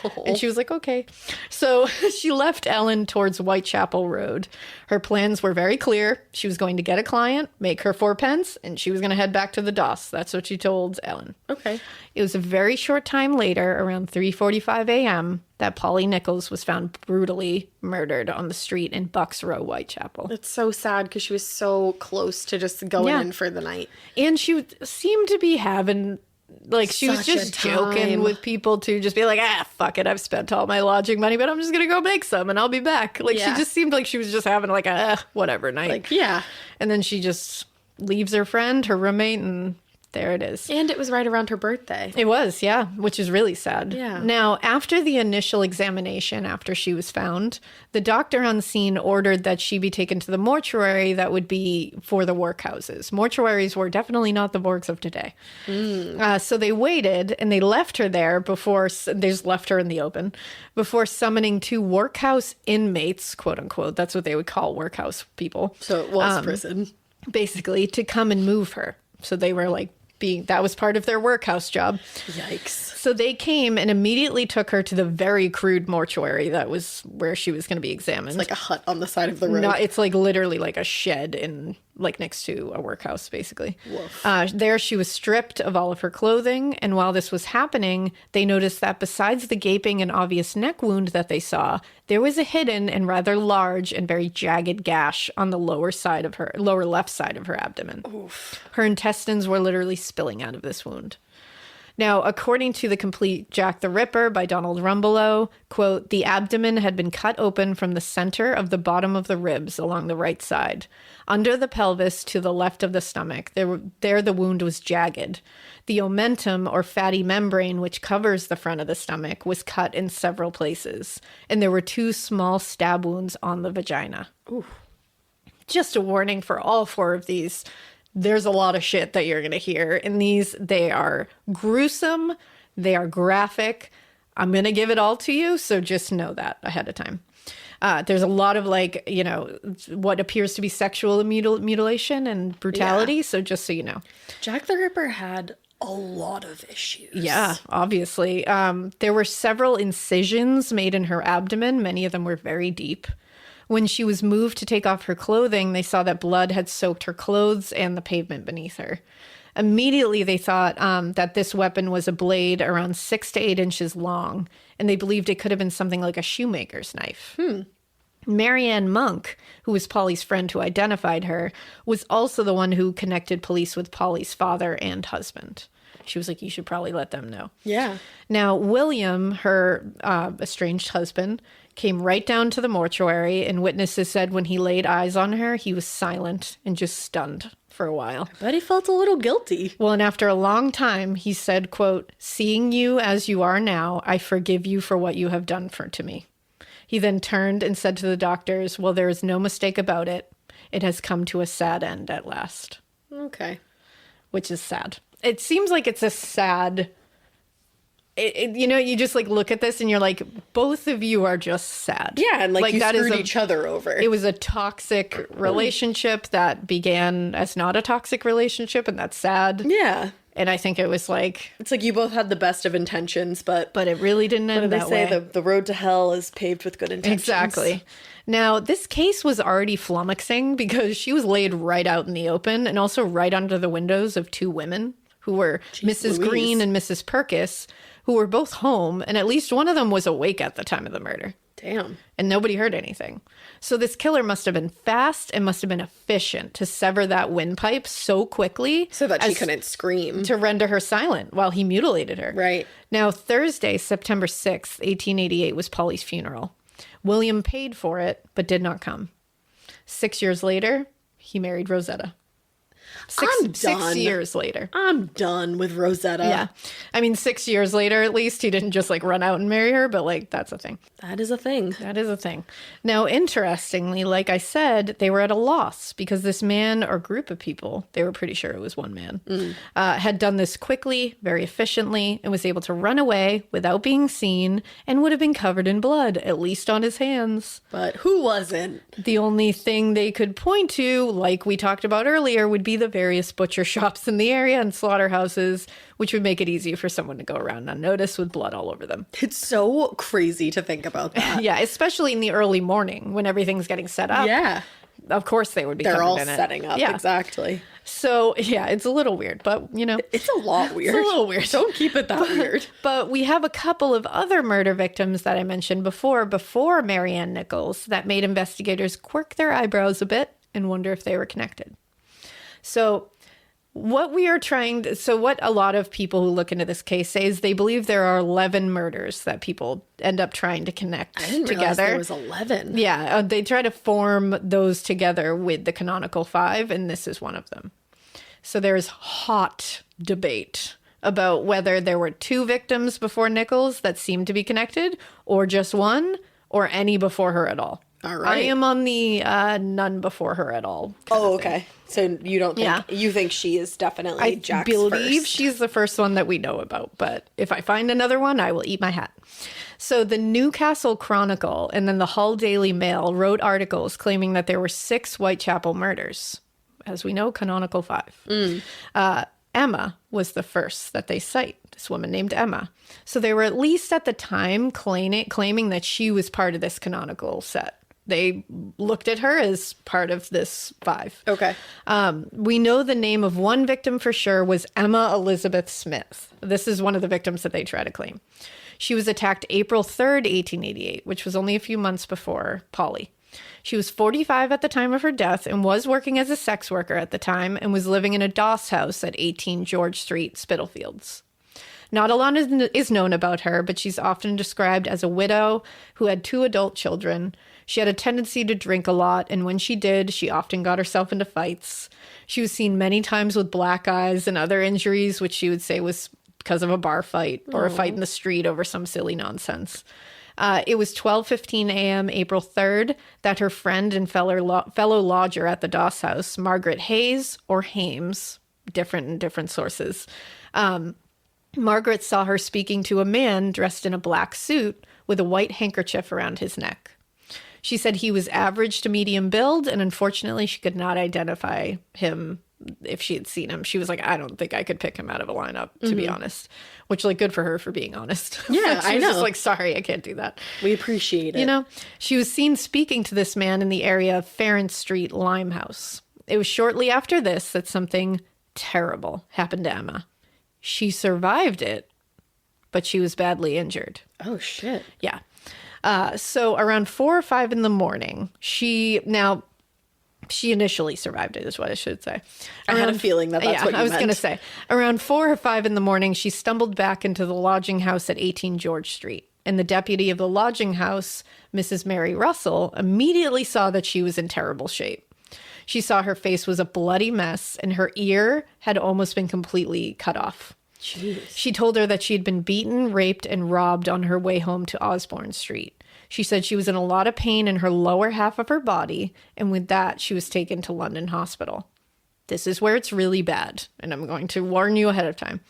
Oh. And she was like, okay. So she left Ellen towards Whitechapel Road. Her plans were very clear. She was going to get a client, make her 4 pence, and she was going to head back to the doss. That's what she told Ellen. Okay. It was a very short time later, around 3:45 a.m., that Polly Nichols was found brutally murdered on the street in Bucks Row, Whitechapel. It's so sad because she was so close to just going in for the night. And she seemed to be having, like, she was just joking with people to just be like, fuck it, I've spent all my lodging money, but I'm just going to go make some and I'll be back. Like, she just seemed like she was just having like a whatever night. Like, yeah. And then she just leaves her friend, her roommate, and there it is. And it was right around her birthday. It was, yeah, which is really sad. Yeah. Now, after the initial examination, after she was found, the doctor on scene ordered that she be taken to the mortuary that would be for the workhouses. Mortuaries were definitely not the morgues of today. So they waited, and they left her there before, they just left her in the open, before summoning 2 workhouse inmates, quote unquote. That's what they would call workhouse people. So it was prison. Basically, to come and move her. So they were like, that was part of their workhouse job. Yikes. So they came and immediately took her to the very crude mortuary that was where she was going to be examined. It's like a hut on the side of the road. No, it's like literally like a shed in like next to a workhouse, basically. There she was stripped of all of her clothing. And while this was happening, they noticed that besides the gaping and obvious neck wound that they saw, there was a hidden and rather large and very jagged gash on the lower left side of her abdomen. Oof. Her intestines were literally spilling out of this wound. Now, according to The Complete Jack the Ripper by Donald Rumbelow, quote, the abdomen had been cut open from the center of the bottom of the ribs along the right side. Under the pelvis to the left of the stomach, there the wound was jagged. The omentum, or fatty membrane, which covers the front of the stomach, was cut in several places. And there were 2 small stab wounds on the vagina. Ooh. Just a warning for all 4 of these. There's a lot of shit that you're going to hear in these. They are gruesome. They are graphic. I'm going to give it all to you, so just know that ahead of time. There's a lot of, like, you know, what appears to be sexual mutilation and brutality, so just so you know. Jack the Ripper had a lot of issues. Yeah, obviously. There were several incisions made in her abdomen. Many of them were very deep. When she was moved to take off her clothing, they saw that blood had soaked her clothes and the pavement beneath her. Immediately, they thought that this weapon was a blade around 6 to 8 inches long, and they believed it could have been something like a shoemaker's knife. Marianne Monk, who was Polly's friend who identified her, was also the one who connected police with Polly's father and husband. She was like, you should probably let them know. Yeah. Now, William, her estranged husband, came right down to the mortuary, and witnesses said when he laid eyes on her, he was silent and just stunned for a while. I bet he felt a little guilty. Well, and after a long time, he said, quote, seeing you as you are now, I forgive you for what you have done to me. He then turned and said to the doctors, well, there is no mistake about it. It has come to a sad end at last. Okay. Which is sad. It seems like it's a sad... you know, you just like look at this and you're like, both of you are just sad. Yeah, and like you screwed each other over. It was a toxic relationship that began as not a toxic relationship, and that's sad. Yeah. And I think it was like... It's like you both had the best of intentions, but it really didn't end that way. They say the road to hell is paved with good intentions. Exactly. Now, this case was already flummoxing because she was laid right out in the open and also right under the windows of 2 women who were Mrs. Green and Mrs. Purkis, who were both home, and at least one of them was awake at the time of the murder. Damn. And nobody heard anything. So this killer must have been fast and must have been efficient to sever that windpipe so quickly. So that she couldn't scream. To render her silent while he mutilated her. Right. Now, Thursday, September 6th, 1888 was Polly's funeral. William paid for it, but did not come. 6 years later, he married Rosetta. I'm done. 6 years later. I'm done with Rosetta. Yeah. I mean, 6 years later, at least, he didn't just, like, run out and marry her, but, like, that's a thing. That is a thing. That is a thing. Now, interestingly, like I said, they were at a loss because this man or group of people, they were pretty sure it was one man, had done this quickly, very efficiently, and was able to run away without being seen and would have been covered in blood, at least on his hands. But who wasn't? The only thing they could point to, like we talked about earlier, would be the various butcher shops in the area and slaughterhouses, which would make it easy for someone to go around unnoticed with blood all over them. It's so crazy to think about that. Yeah, especially in the early morning when everything's getting set up. Yeah. Of course they would be covered in it. They're all setting up, yeah. Exactly. So, yeah, it's a little weird, but, you know. It's a lot weird. It's a little weird. Don't keep it that weird. But we have a couple of other murder victims that I mentioned before Marianne Nichols, that made investigators quirk their eyebrows a bit and wonder if they were connected. So what a lot of people who look into this case say is they believe there are 11 murders that people end up trying to connect together. I didn't realize there was 11. Yeah, they try to form those together with the canonical 5, and this is one of them. So there's hot debate about whether there were 2 victims before Nichols that seemed to be connected, or just one, or any before her at all. All right. I am on the none before her at all. Oh, okay. So you don't think, you think she is definitely Jack's first? I believe she's the first one that we know about, but if I find another one, I will eat my hat. So the Newcastle Chronicle and then the Hull Daily Mail wrote articles claiming that there were 6 Whitechapel murders. As we know, canonical 5. Emma was the first that they cite, this woman named Emma. So they were at least at the time claiming that she was part of this canonical set. they looked at her as part of this 5. Okay. We know the name of one victim for sure was Emma Elizabeth Smith. This is one of the victims that they try to claim. She was attacked April 3rd, 1888, which was only a few months before Polly. She was 45 at the time of her death and was working as a sex worker at the time and was living in a doss house at 18 George Street, Spitalfields. Not a lot is known about her, but she's often described as a widow who had 2 adult children. She had a tendency to drink a lot, and when she did, she often got herself into fights. She was seen many times with black eyes and other injuries, which she would say was because of a bar fight or a fight in the street over some silly nonsense. It was 12:15 a.m. April 3rd that her friend and fellow lodger at the Doss House, Margaret Hayes or Hames, different in different sources, Margaret saw her speaking to a man dressed in a black suit with a white handkerchief around his neck. She said he was average to medium build, and unfortunately she could not identify him if she had seen him. She was like, I don't think I could pick him out of a lineup, to be honest. Which, like, good for her for being honest. Yeah, I know. Just like, sorry, I can't do that. We appreciate it. You know, she was seen speaking to this man in the area of Farron Street, Limehouse. It was shortly after this that something terrible happened to Emma. She survived it, but she was badly injured. Oh, shit. Yeah. So around 4 or 5 in the morning, she initially survived it, is what I should say. I had a feeling that's what you meant. I was going to say. Around 4 or 5 in the morning, she stumbled back into the lodging house at 18 George Street. And the deputy of the lodging house, Mrs. Mary Russell, immediately saw that she was in terrible shape. She saw her face was a bloody mess, and her ear had almost been completely cut off. Jeez. She told her that she had been beaten, raped, and robbed on her way home to Osborne Street. She said she was in a lot of pain in her lower half of her body, and with that, she was taken to London Hospital. This is where it's really bad, and I'm going to warn you ahead of time.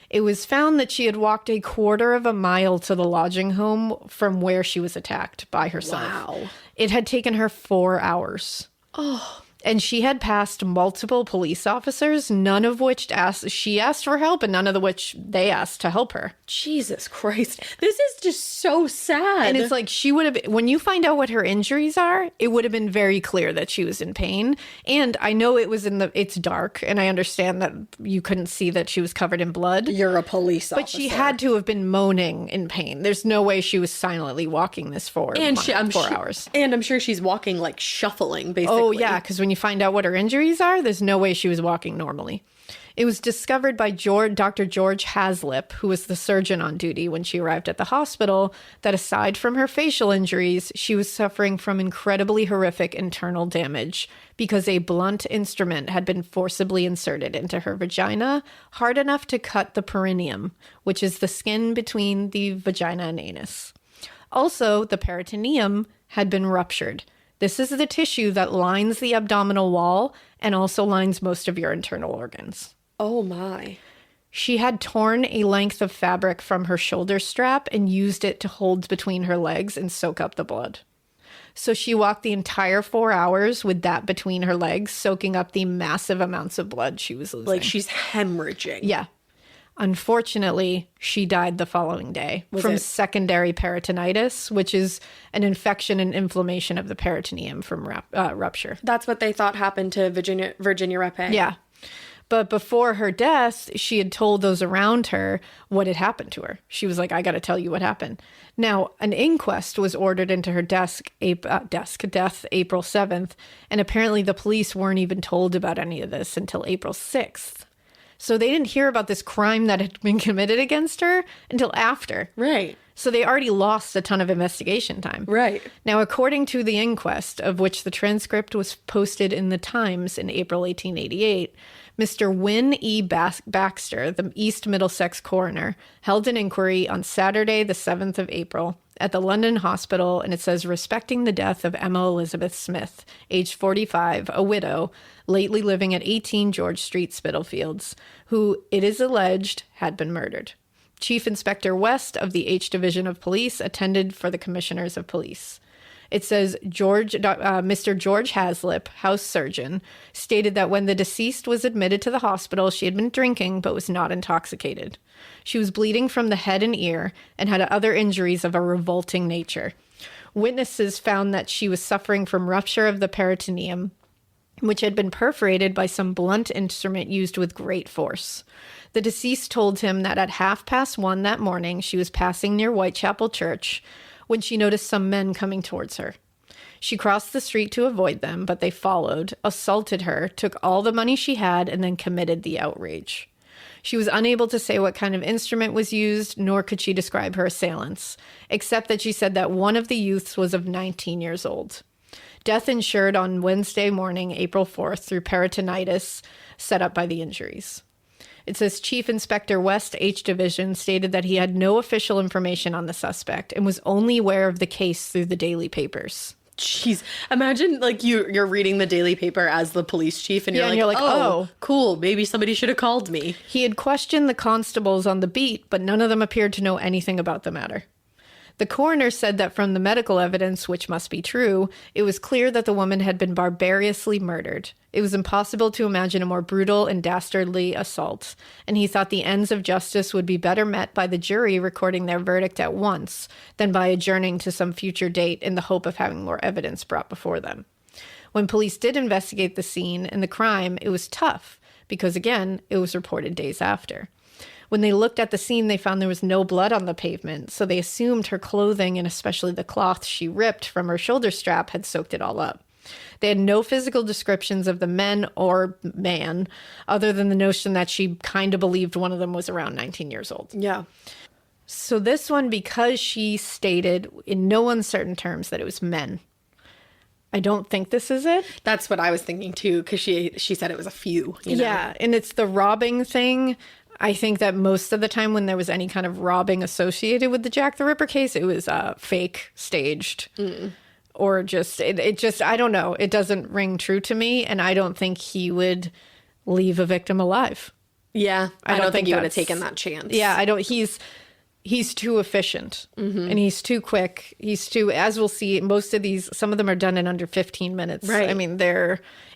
It was found that she had walked a quarter of a mile to the lodging home from where she was attacked by herself. Wow. It had taken her 4 hours. Oh. And she had passed multiple police officers, none of which she asked for help, and none of which they asked to help her. Jesus Christ. This is just so sad. And it's like she would have, when you find out what her injuries are, it would have been very clear that she was in pain. And I know it's dark, and I understand that you couldn't see that she was covered in blood. You're a police officer. But she had to have been moaning in pain. There's no way she was silently walking this for 4 hours. And I'm sure she's walking like shuffling, basically. Oh, yeah, because when you find out what her injuries are, there's no way she was walking normally. It was discovered by Dr. George Haslip, who was the surgeon on duty when she arrived at the hospital, that aside from her facial injuries, she was suffering from incredibly horrific internal damage because a blunt instrument had been forcibly inserted into her vagina, hard enough to cut the perineum, which is the skin between the vagina and anus. Also, the peritoneum had been ruptured. This is the tissue that lines the abdominal wall and also lines most of your internal organs. Oh my. She had torn a length of fabric from her shoulder strap and used it to hold between her legs and soak up the blood. So she walked the entire 4 hours with that between her legs, soaking up the massive amounts of blood she was losing. Like she's hemorrhaging. Yeah. Unfortunately, she died the following day from secondary peritonitis, which is an infection and inflammation of the peritoneum from rupture. That's what they thought happened to Virginia Rapé. Yeah. But before her death, she had told those around her what had happened to her. She was like, I got to tell you what happened. Now, an inquest was ordered into her death April 7th, and apparently the police weren't even told about any of this until April 6th. So they didn't hear about this crime that had been committed against her until after. Right. So they already lost a ton of investigation time. Right. Now, according to the inquest, of which the transcript was posted in the Times in April 1888, Mr. Wynne E. Baxter, the East Middlesex coroner, held an inquiry on Saturday, the 7th of April, at the London Hospital, and it says, respecting the death of Emma Elizabeth Smith, age 45, a widow, lately living at 18 George Street, Spitalfields, who, it is alleged, had been murdered. Chief Inspector West of the H Division of Police attended for the Commissioners of Police. It says Mr. George Haslip, house surgeon, stated that when the deceased was admitted to the hospital, she had been drinking but was not intoxicated. She was bleeding from the head and ear and had other injuries of a revolting nature. Witnesses found that she was suffering from rupture of the peritoneum, which had been perforated by some blunt instrument used with great force. The deceased told him that at 1:30 that morning, she was passing near Whitechapel Church when she noticed some men coming towards her. She crossed the street to avoid them, but they followed, assaulted her, took all the money she had, and then committed the outrage. She was unable to say what kind of instrument was used, nor could she describe her assailants, except that she said that one of the youths was of 19 years old. Death ensured on Wednesday morning, April 4th, through peritonitis set up by the injuries. It says Chief Inspector West H. Division stated that he had no official information on the suspect and was only aware of the case through the daily papers. Jeez, imagine like you're reading the daily paper as the police chief and you're like, oh, cool, maybe somebody should have called me. He had questioned the constables on the beat, but none of them appeared to know anything about the matter. The coroner said that from the medical evidence, which must be true, it was clear that the woman had been barbarously murdered. It was impossible to imagine a more brutal and dastardly assault, and he thought the ends of justice would be better met by the jury recording their verdict at once than by adjourning to some future date in the hope of having more evidence brought before them. When police did investigate the scene and the crime, it was tough because, again, it was reported days after. When they looked at the scene, they found there was no blood on the pavement, so they assumed her clothing and especially the cloth she ripped from her shoulder strap had soaked it all up. They had no physical descriptions of the men or man, other than the notion that she kind of believed one of them was around 19 years old. Yeah. So this one, because she stated in no uncertain terms that it was men, I don't think this is it. That's what I was thinking too, because she said it was a few. You know? Yeah, and it's the robbing thing. I think that most of the time when there was any kind of robbing associated with the Jack the Ripper case, it was fake, staged, or just, it just, I don't know. It doesn't ring true to me, and I don't think he would leave a victim alive. Yeah, I don't think he would have taken that chance. Yeah, I don't, he's too efficient, and he's too quick. He's too, as we'll see, most of these, some of them are done in under 15 minutes. Right. I mean,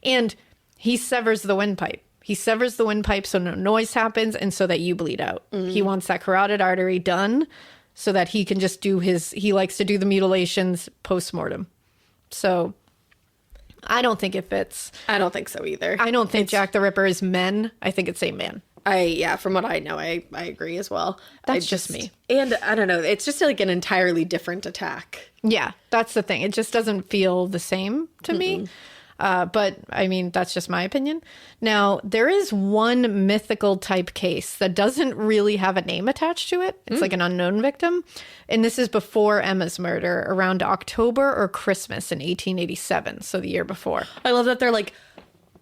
and he severs the windpipe. He severs the windpipe so no noise happens and so that you bleed out. He wants that carotid artery done so that he can just do he likes to do the mutilations post-mortem. So I don't think it fits. I don't think so either. I don't think Jack the Ripper is men. I think it's a man. From what I know, I agree as well. That's just me. And I don't know, it's just like an entirely different attack. Yeah, that's the thing. It just doesn't feel the same to me. But I mean, that's just my opinion. Now, there is one mythical type case that doesn't really have a name attached to it. It's like an unknown victim. And this is before Emma's murder, around October or Christmas in 1887. So the year before. I love that they're like,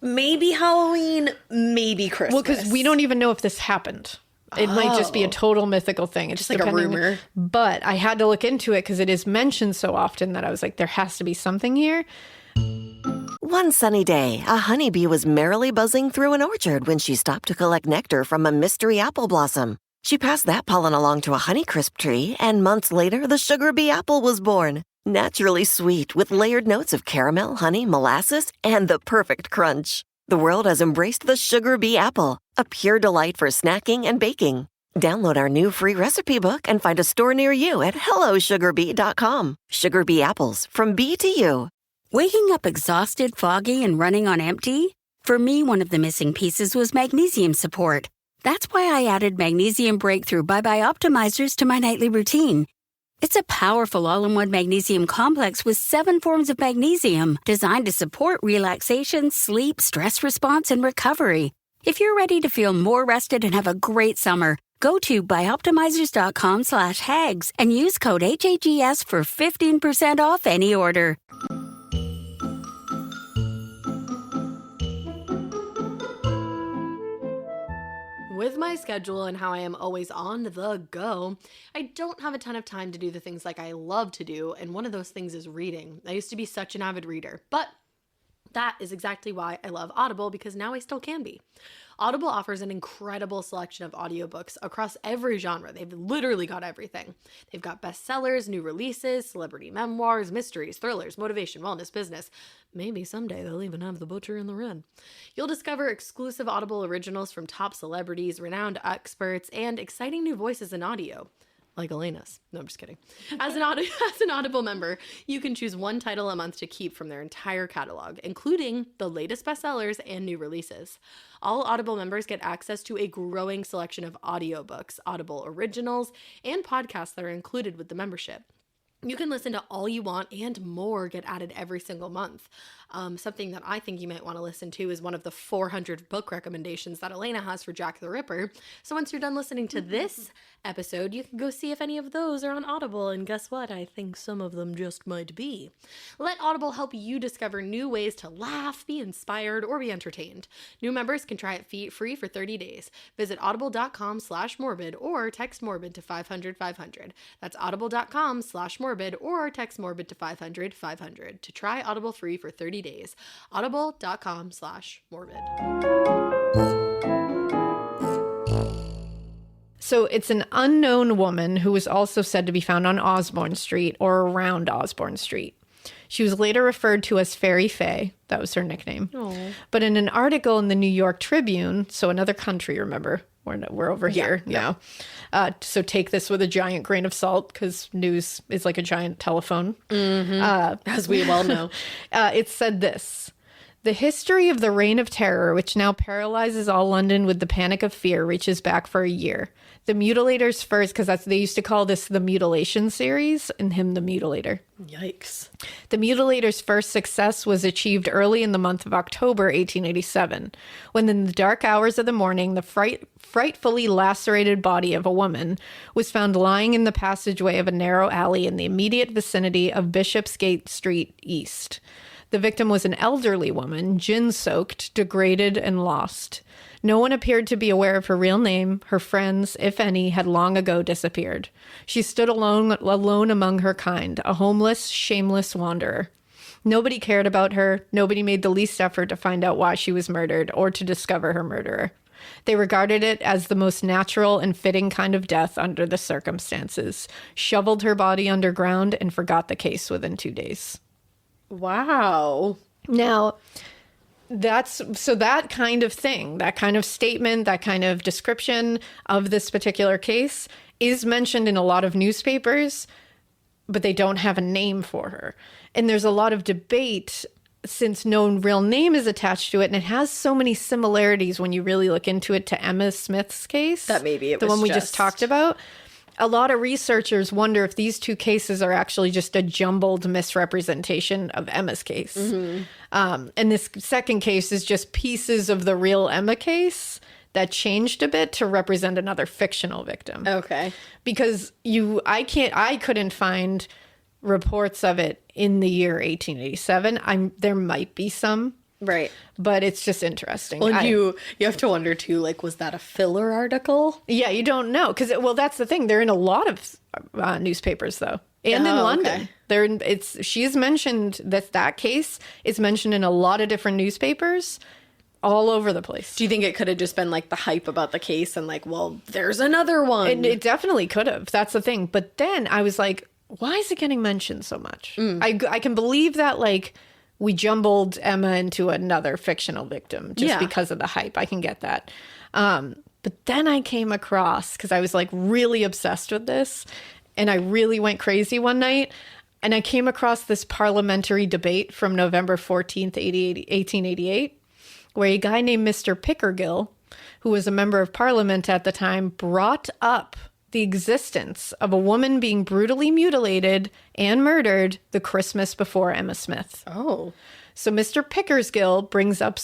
maybe Halloween, maybe Christmas. Well, because we don't even know if this happened. It might just be a total mythical thing. It's just like a rumor. But I had to look into it because it is mentioned so often that I was like, there has to be something here. One sunny day, a honeybee was merrily buzzing through an orchard when she stopped to collect nectar from a mystery apple blossom. She passed that pollen along to a honeycrisp tree, and months later, the sugar bee apple was born. Naturally sweet, with layered notes of caramel, honey, molasses, and the perfect crunch. The world has embraced the sugar bee apple, a pure delight for snacking and baking. Download our new free recipe book and find a store near you at hellosugarbee.com. Sugar bee apples, from bee to you. Waking up exhausted, foggy, and running on empty? For me, one of the missing pieces was magnesium support. That's why I added Magnesium Breakthrough Bye Optimizers to my nightly routine. It's a powerful all-in-one magnesium complex with 7 forms of magnesium designed to support relaxation, sleep, stress response, and recovery. If you're ready to feel more rested and have a great summer, go to byoptimizers.com/hags and use code HAGS for 15% off any order. With my schedule and how I am always on the go, I don't have a ton of time to do the things like I love to do, and one of those things is reading. I used to be such an avid reader, but that is exactly why I love Audible, because now I still can be. Audible offers an incredible selection of audiobooks across every genre. They've literally got everything. They've got bestsellers, new releases, celebrity memoirs, mysteries, thrillers, motivation, wellness, business. Maybe someday they'll even have The Butcher in the Red. You'll discover exclusive Audible originals from top celebrities, renowned experts, and exciting new voices in audio. like Alaina's. No, I'm just kidding. As an Audible member, you can choose one title a month to keep from their entire catalog, including the latest bestsellers and new releases. All Audible members get access to a growing selection of audiobooks, Audible originals, and podcasts that are included with the membership. You can listen to all you want and more get added every single month. Something that I think you might want to listen to is one of the 400 book recommendations that Alaina has for Jack the Ripper. So once you're done listening to this episode, you can go see if any of those are on Audible. And guess what? I think some of them just might be. Let Audible help you discover new ways to laugh, be inspired, or be entertained. New members can try it free for 30 days. Visit audible.com/morbid or text morbid to 500-500. That's audible.com/morbid or text morbid to 500-500 to try Audible free for 30 days. Audible.com/morbid. So it's an unknown woman who was also said to be found on Osborne Street or around Osborne Street. She was later referred to as Fairy Faye. That was her nickname. Aww. But in an article in the New York Tribune, so another country, remember, we're over here now. So take this with a giant grain of salt because news is like a giant telephone. As we well know. It said this. The history of the Reign of Terror, which now paralyzes all London with the panic of fear, reaches back for a year. The Mutilators first, because they used to call this the Mutilation series, and him the Mutilator. Yikes. The Mutilators' first success was achieved early in the month of October 1887, when in the dark hours of the morning, the frightfully lacerated body of a woman was found lying in the passageway of a narrow alley in the immediate vicinity of Bishopsgate Street East. The victim was an elderly woman, gin-soaked, degraded, and lost. No one appeared to be aware of her real name. Her friends, if any, had long ago disappeared. She stood alone among her kind, a homeless, shameless wanderer. Nobody cared about her. Nobody made the least effort to find out why she was murdered or to discover her murderer. They regarded it as the most natural and fitting kind of death under the circumstances, shoveled her body underground, and forgot the case within 2 days. Wow. Now, that kind of thing, that kind of statement, that kind of description of this particular case is mentioned in a lot of newspapers, but they don't have a name for her. And there's a lot of debate since no real name is attached to it, and it has so many similarities when you really look into it to Emma Smith's case. That maybe it was the one we just talked about. A lot of researchers wonder if these two cases are actually just a jumbled misrepresentation of Emma's case. And this second case is just pieces of the real Emma case that changed a bit to represent another fictional victim. Okay. Because I couldn't find reports of it in the year 1887. There might be some. Right. But it's just interesting. Well, you have to wonder, too, like, was that a filler article? Yeah, you don't know. Because, that's the thing. They're in a lot of newspapers, though. And in London. Okay. She's mentioned that case is mentioned in a lot of different newspapers all over the place. Do you think it could have just been, like, the hype about the case and, like, well, there's another one? And it definitely could have. That's the thing. But then I was like, why is it getting mentioned so much? I can believe that, like, we jumbled Emma into another fictional victim just because of the hype. I can get that. But then I came across, because I was like really obsessed with this, and I really went crazy one night, and I came across this parliamentary debate from November 14th, 1888, where a guy named Mr. Pickergill, who was a member of parliament at the time, brought up the existence of a woman being brutally mutilated and murdered the Christmas before Emma Smith. Oh. So Mr. Pickersgill brings up,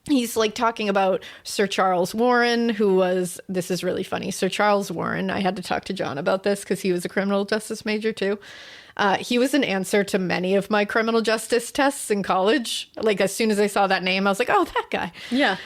he's like talking about Sir Charles Warren, who was, this is really funny, Sir Charles Warren, I had to talk to John about this because he was a criminal justice major too. He was an answer to many of my criminal justice tests in college. Like, as soon as I saw that name, I was like, oh, that guy. Yeah.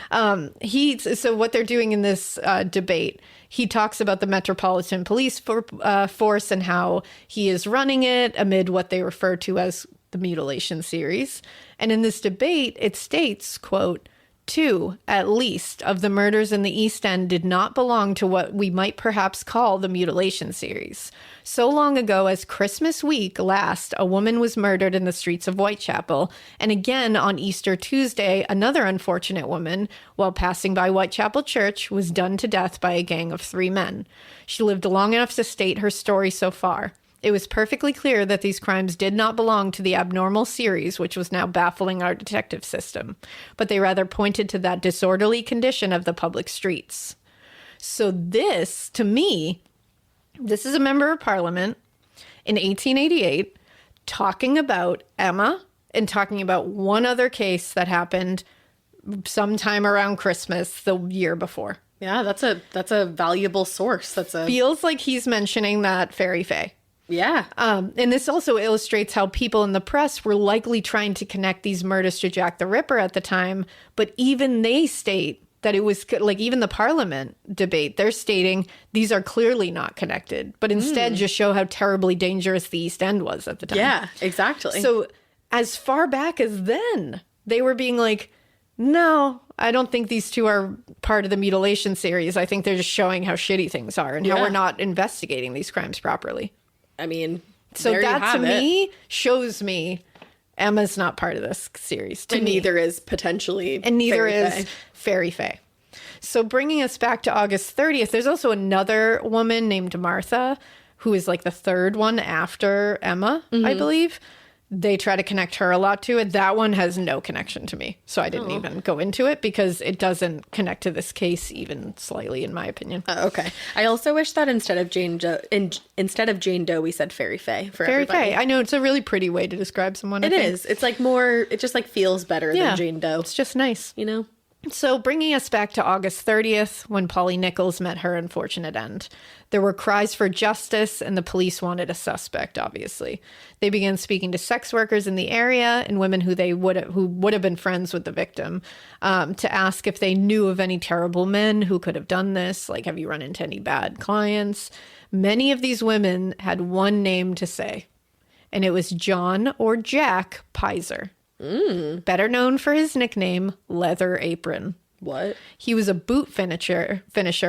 So what they're doing in this debate, he talks about the Metropolitan Police Force and how he is running it amid what they refer to as the mutilation series. And in this debate, it states, quote, 2, at least, of the murders in the East End did not belong to what we might perhaps call the mutilation series. So long ago as Christmas week last, a woman was murdered in the streets of Whitechapel, and again on Easter Tuesday, another unfortunate woman, while passing by Whitechapel Church, was done to death by a gang of 3 men. She lived long enough to state her story so far. It was perfectly clear that these crimes did not belong to the abnormal series, which was now baffling our detective system, but they rather pointed to that disorderly condition of the public streets. So this, to me, this is a member of parliament in 1888 talking about Emma and talking about one other case that happened sometime around Christmas the year before. Yeah, that's a valuable source. Feels like he's mentioning that Fairy Fae. Yeah. And this also illustrates how people in the press were likely trying to connect these murders to Jack the Ripper at the time. But even they state that it was like, even the Parliament debate, they're stating these are clearly not connected, but instead just show how terribly dangerous the East End was at the time. Yeah, exactly. So as far back as then, they were being like, no, I don't think these two are part of the mutilation series. I think they're just showing how shitty things are and how we're not investigating these crimes properly. I mean, so that to me shows me Emma's not part of this series. And neither is potentially and neither is Fairy Fae. So bringing us back to August 30th, there's also another woman named Martha, who is like the third one after Emma, I believe. They try to connect her a lot to it. That one has no connection to me. So I didn't even go into it because it doesn't connect to this case even slightly, in my opinion. Okay. I also wish that instead of Jane Doe, we said Fairy Fae for Fairy everybody. Fae. I know, it's a really pretty way to describe someone. It is. It's like more, it just like feels better than Jane Doe. It's just nice. You know? So bringing us back to August 30th, when Polly Nichols met her unfortunate end. There were cries for justice, and the police wanted a suspect, obviously. They began speaking to sex workers in the area and women who would have been friends with the victim to ask if they knew of any terrible men who could have done this. Like, have you run into any bad clients? Many of these women had one name to say, and it was John or Jack Pizer. Better known for his nickname, Leather Apron. What? He was a boot finisher,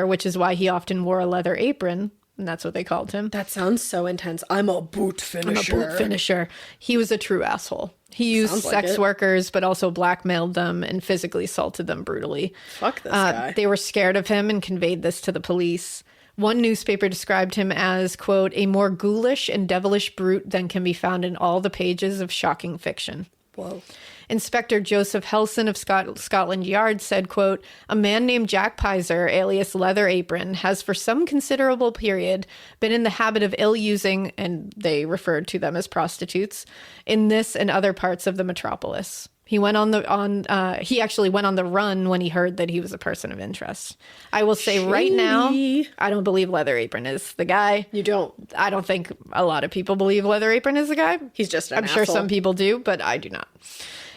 which is why he often wore a leather apron, and that's what they called him. That sounds so intense. I'm a boot finisher. I'm a boot finisher. He was a true asshole. He used sex workers, but also blackmailed them and physically assaulted them brutally. Fuck this guy. They were scared of him and conveyed this to the police. One newspaper described him as, quote, a more ghoulish and devilish brute than can be found in all the pages of shocking fiction. Whoa. Inspector Joseph Helson of Scotland Yard said, quote, a man named Jack Pizer, alias Leather Apron, has for some considerable period been in the habit of ill-using, and they referred to them as prostitutes, in this and other parts of the metropolis. He actually went on the run when he heard that he was a person of interest. I will say right now, I don't believe Leather Apron is the guy. You don't? I don't think a lot of people believe Leather Apron is the guy. He's just an I'm asshole. sure some people do, but I do not.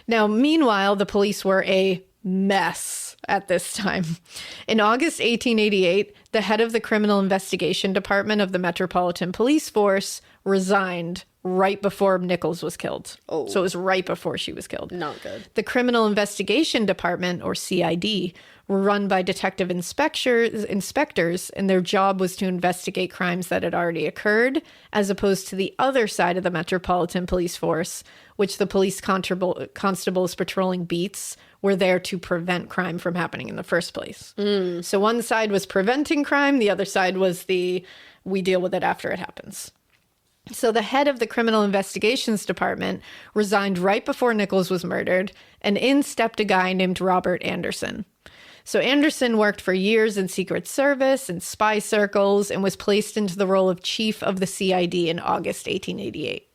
Now, meanwhile, the police were a mess at this time. In August 1888, the head of the Criminal Investigation Department of the Metropolitan Police Force resigned right before Nichols was killed. Oh. So it was right before she was killed. Not good. The Criminal Investigation Department, or CID, were run by detective inspectors, and their job was to investigate crimes that had already occurred, as opposed to the other side of the Metropolitan Police Force, which the police constables patrolling beats were there to prevent crime from happening in the first place. So one side was preventing crime, the other side was we deal with it after it happens. So the head of the Criminal Investigations Department resigned right before Nichols was murdered, and in stepped a guy named Robert Anderson. So Anderson worked for years in Secret Service and spy circles and was placed into the role of chief of the CID in August 1888.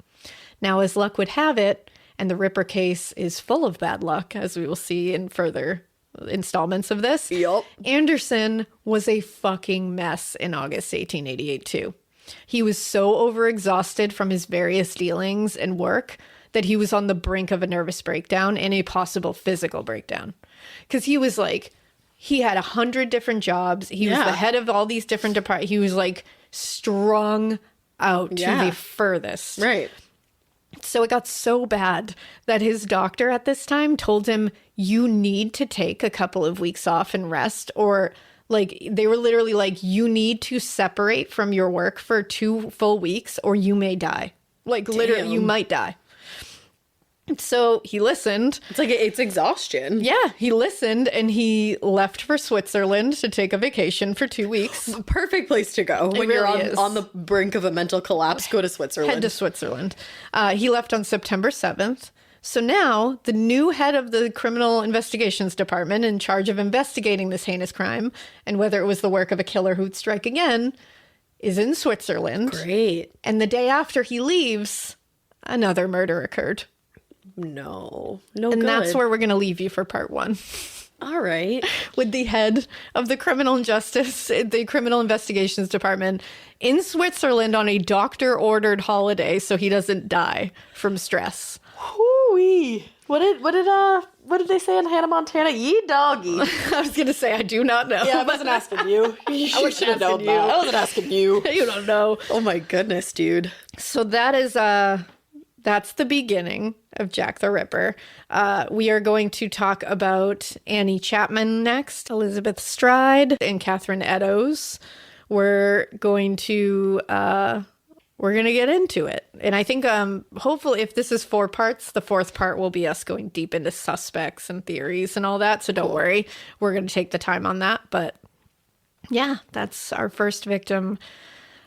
Now, as luck would have it, and the Ripper case is full of bad luck, as we will see in further installments of this, Anderson was a fucking mess in August 1888 too. He was so overexhausted from his various dealings and work that he was on the brink of a nervous breakdown and a possible physical breakdown. Because he was like, he had 100 different jobs. He was the head of all these different departments. He was like strung out to the furthest. Right. So it got so bad that his doctor at this time told him, you need to take a couple of weeks off and rest, or like they were literally like, you need to separate from your work for 2 full weeks or you may die. Like literally, you might die. So he listened. It's like it's exhaustion. Yeah, he listened and he left for Switzerland to take a vacation for 2 weeks. Perfect place to go when you're on the brink of a mental collapse. Go to Switzerland. Head to Switzerland. He left on September 7th. So now the new head of the Criminal Investigations Department in charge of investigating this heinous crime and whether it was the work of a killer who'd strike again is in Switzerland. Great. And the day after he leaves, another murder occurred. No, and that's where we're going to leave you for part 1. All right. With the head of the the Criminal Investigations Department in Switzerland on a doctor-ordered holiday so he doesn't die from stress. Hoo-wee. What did they say in Hannah Montana? Ye doggy. I was going to say, I do not know. Yeah, I wasn't asking you. You should have known that. I wasn't asking you. You don't know. Oh my goodness, dude. So that is that's the beginning of Jack the Ripper. We are going to talk about Annie Chapman next, Elizabeth Stride, and Catherine Eddowes. We're going to get into it. And I think hopefully if this is 4 parts, the 4th part will be us going deep into suspects and theories and all that. So don't worry. We're going to take the time on that. But yeah, that's our first victim.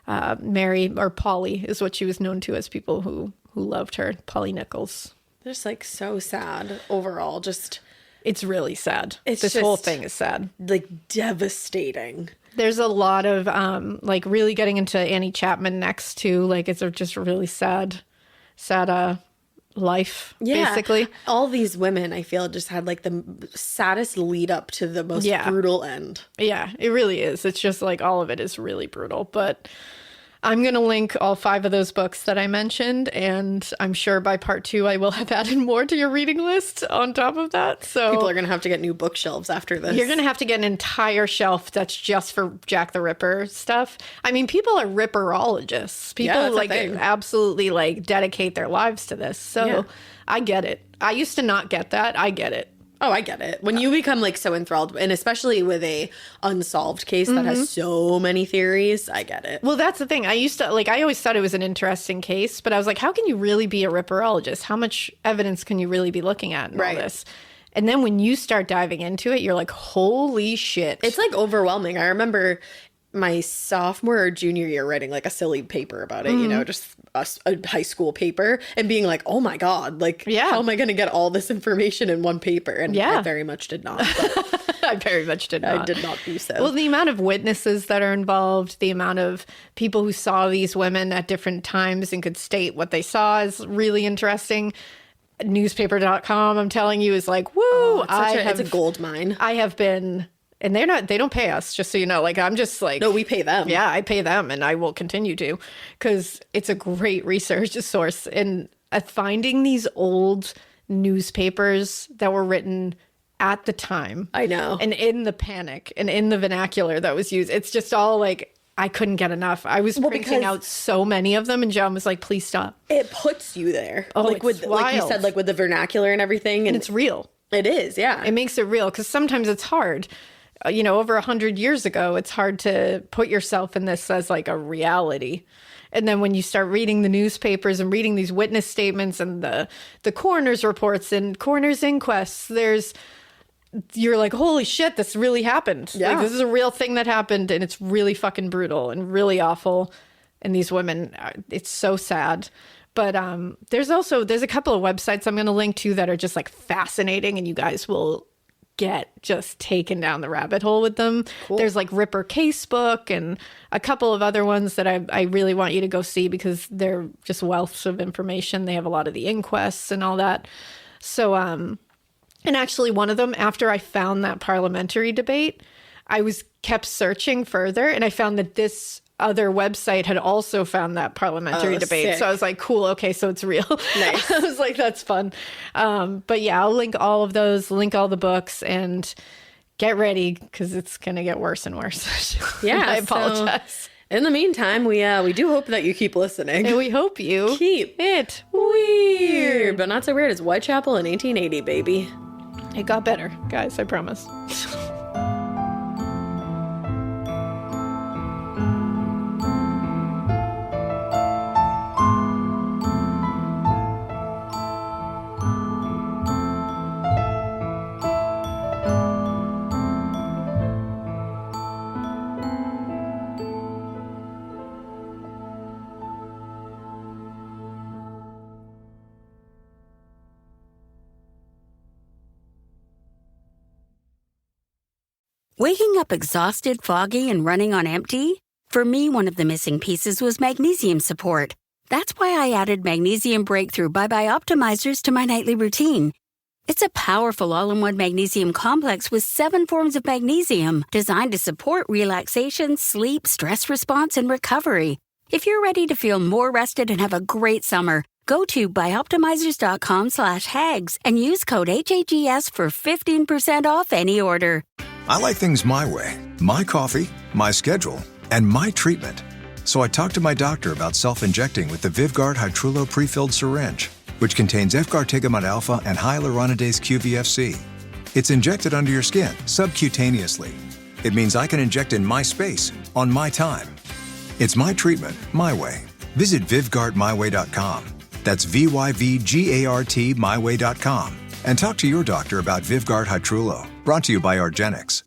Mary, or Polly is what she was known to as people who loved her. Polly Nichols. Just like so sad overall. Just it's really sad. This whole thing is sad. Like devastating. There's a lot of like really getting into Annie Chapman next too. Like it's just really sad life, basically. All these women, I feel, just had like the saddest lead up to the most brutal end. Yeah, it really is. It's just like all of it is really brutal. But I'm going to link all 5 of those books that I mentioned, and I'm sure by part 2 I will have added more to your reading list on top of that. So people are going to have to get new bookshelves after this. You're going to have to get an entire shelf that's just for Jack the Ripper stuff. I mean, people are ripperologists. People like absolutely like dedicate their lives to this. So I get it. I used to not get that. I get it. Oh, I get it. When you become like so enthralled, and especially with a unsolved case that has so many theories, I get it. Well, that's the thing. I always thought it was an interesting case, but I was like, how can you really be a ripperologist? How much evidence can you really be looking at in all this? And then when you start diving into it, you're like, holy shit. It's like overwhelming. I remember my sophomore or junior year writing like a silly paper about it, you know, just a high school paper, and being like, oh my God, like, how am I going to get all this information in one paper? And I very much did not. I very much did not. I did not do so. Well, the amount of witnesses that are involved, the amount of people who saw these women at different times and could state what they saw is really interesting. Newspaper.com, I'm telling you, is like, woo! It's a gold mine. I have been... And they don't pay us, just so you know. Like, I'm just like... No, we pay them. Yeah, I pay them, and I will continue to. Because it's a great research source. And finding these old newspapers that were written at the time. I know. And in the panic, and in the vernacular that was used. It's just all like... I couldn't get enough. I was printing out so many of them, and John was like, please stop. It puts you there. Oh, like, it's wild. Like you said, like with the vernacular and everything. And it's real. It is, yeah. It makes it real, because sometimes it's hard. You know, over 100 years ago, it's hard to put yourself in this as like a reality. And then when you start reading the newspapers and reading these witness statements and the coroner's reports and coroner's inquests, you're like, holy shit, this really happened. Yeah. Like, this is a real thing that happened, and it's really fucking brutal and really awful. And these women, it's so sad. But there's a couple of websites I'm going to link to that are just like fascinating, and you guys will get just taken down the rabbit hole with them. Cool. There's like Ripper Casebook and a couple of other ones that I really want you to go see, because they're just wealths of information. They have a lot of the inquests and all that. So, and actually one of them, after I found that parliamentary debate, I kept searching further, and I found that this other website had also found that parliamentary debate. Sick. So I was like, cool, okay, so it's real. Nice. I was like, that's fun. But yeah, I'll link all of those, link all the books, and get ready, because it's going to get worse and worse. Yeah. I apologize. So in the meantime, we do hope that you keep listening. And we hope you keep it weird. But not so weird as Whitechapel in 1880, baby. It got better, guys, I promise. Waking up exhausted, foggy, and running on empty? For me, one of the missing pieces was magnesium support. That's why I added Magnesium Breakthrough Bye Optimizers to my nightly routine. It's a powerful all-in-one magnesium complex with 7 forms of magnesium designed to support relaxation, sleep, stress response, and recovery. If you're ready to feel more rested and have a great summer, go to byoptimizers.com/hags and use code HAGS for 15% off any order. I like things my way, my coffee, my schedule, and my treatment. So I talked to my doctor about self-injecting with the Vyvgart Hytrulo pre-filled syringe, which contains efgartigimod alpha and hyaluronidase QVFC. It's injected under your skin, subcutaneously. It means I can inject in my space, on my time. It's my treatment, my way. Visit VyvgartMyWay.com. That's VYVGART myway.com. And talk to your doctor about Vyvgart Hytrulo, brought to you by Argenx.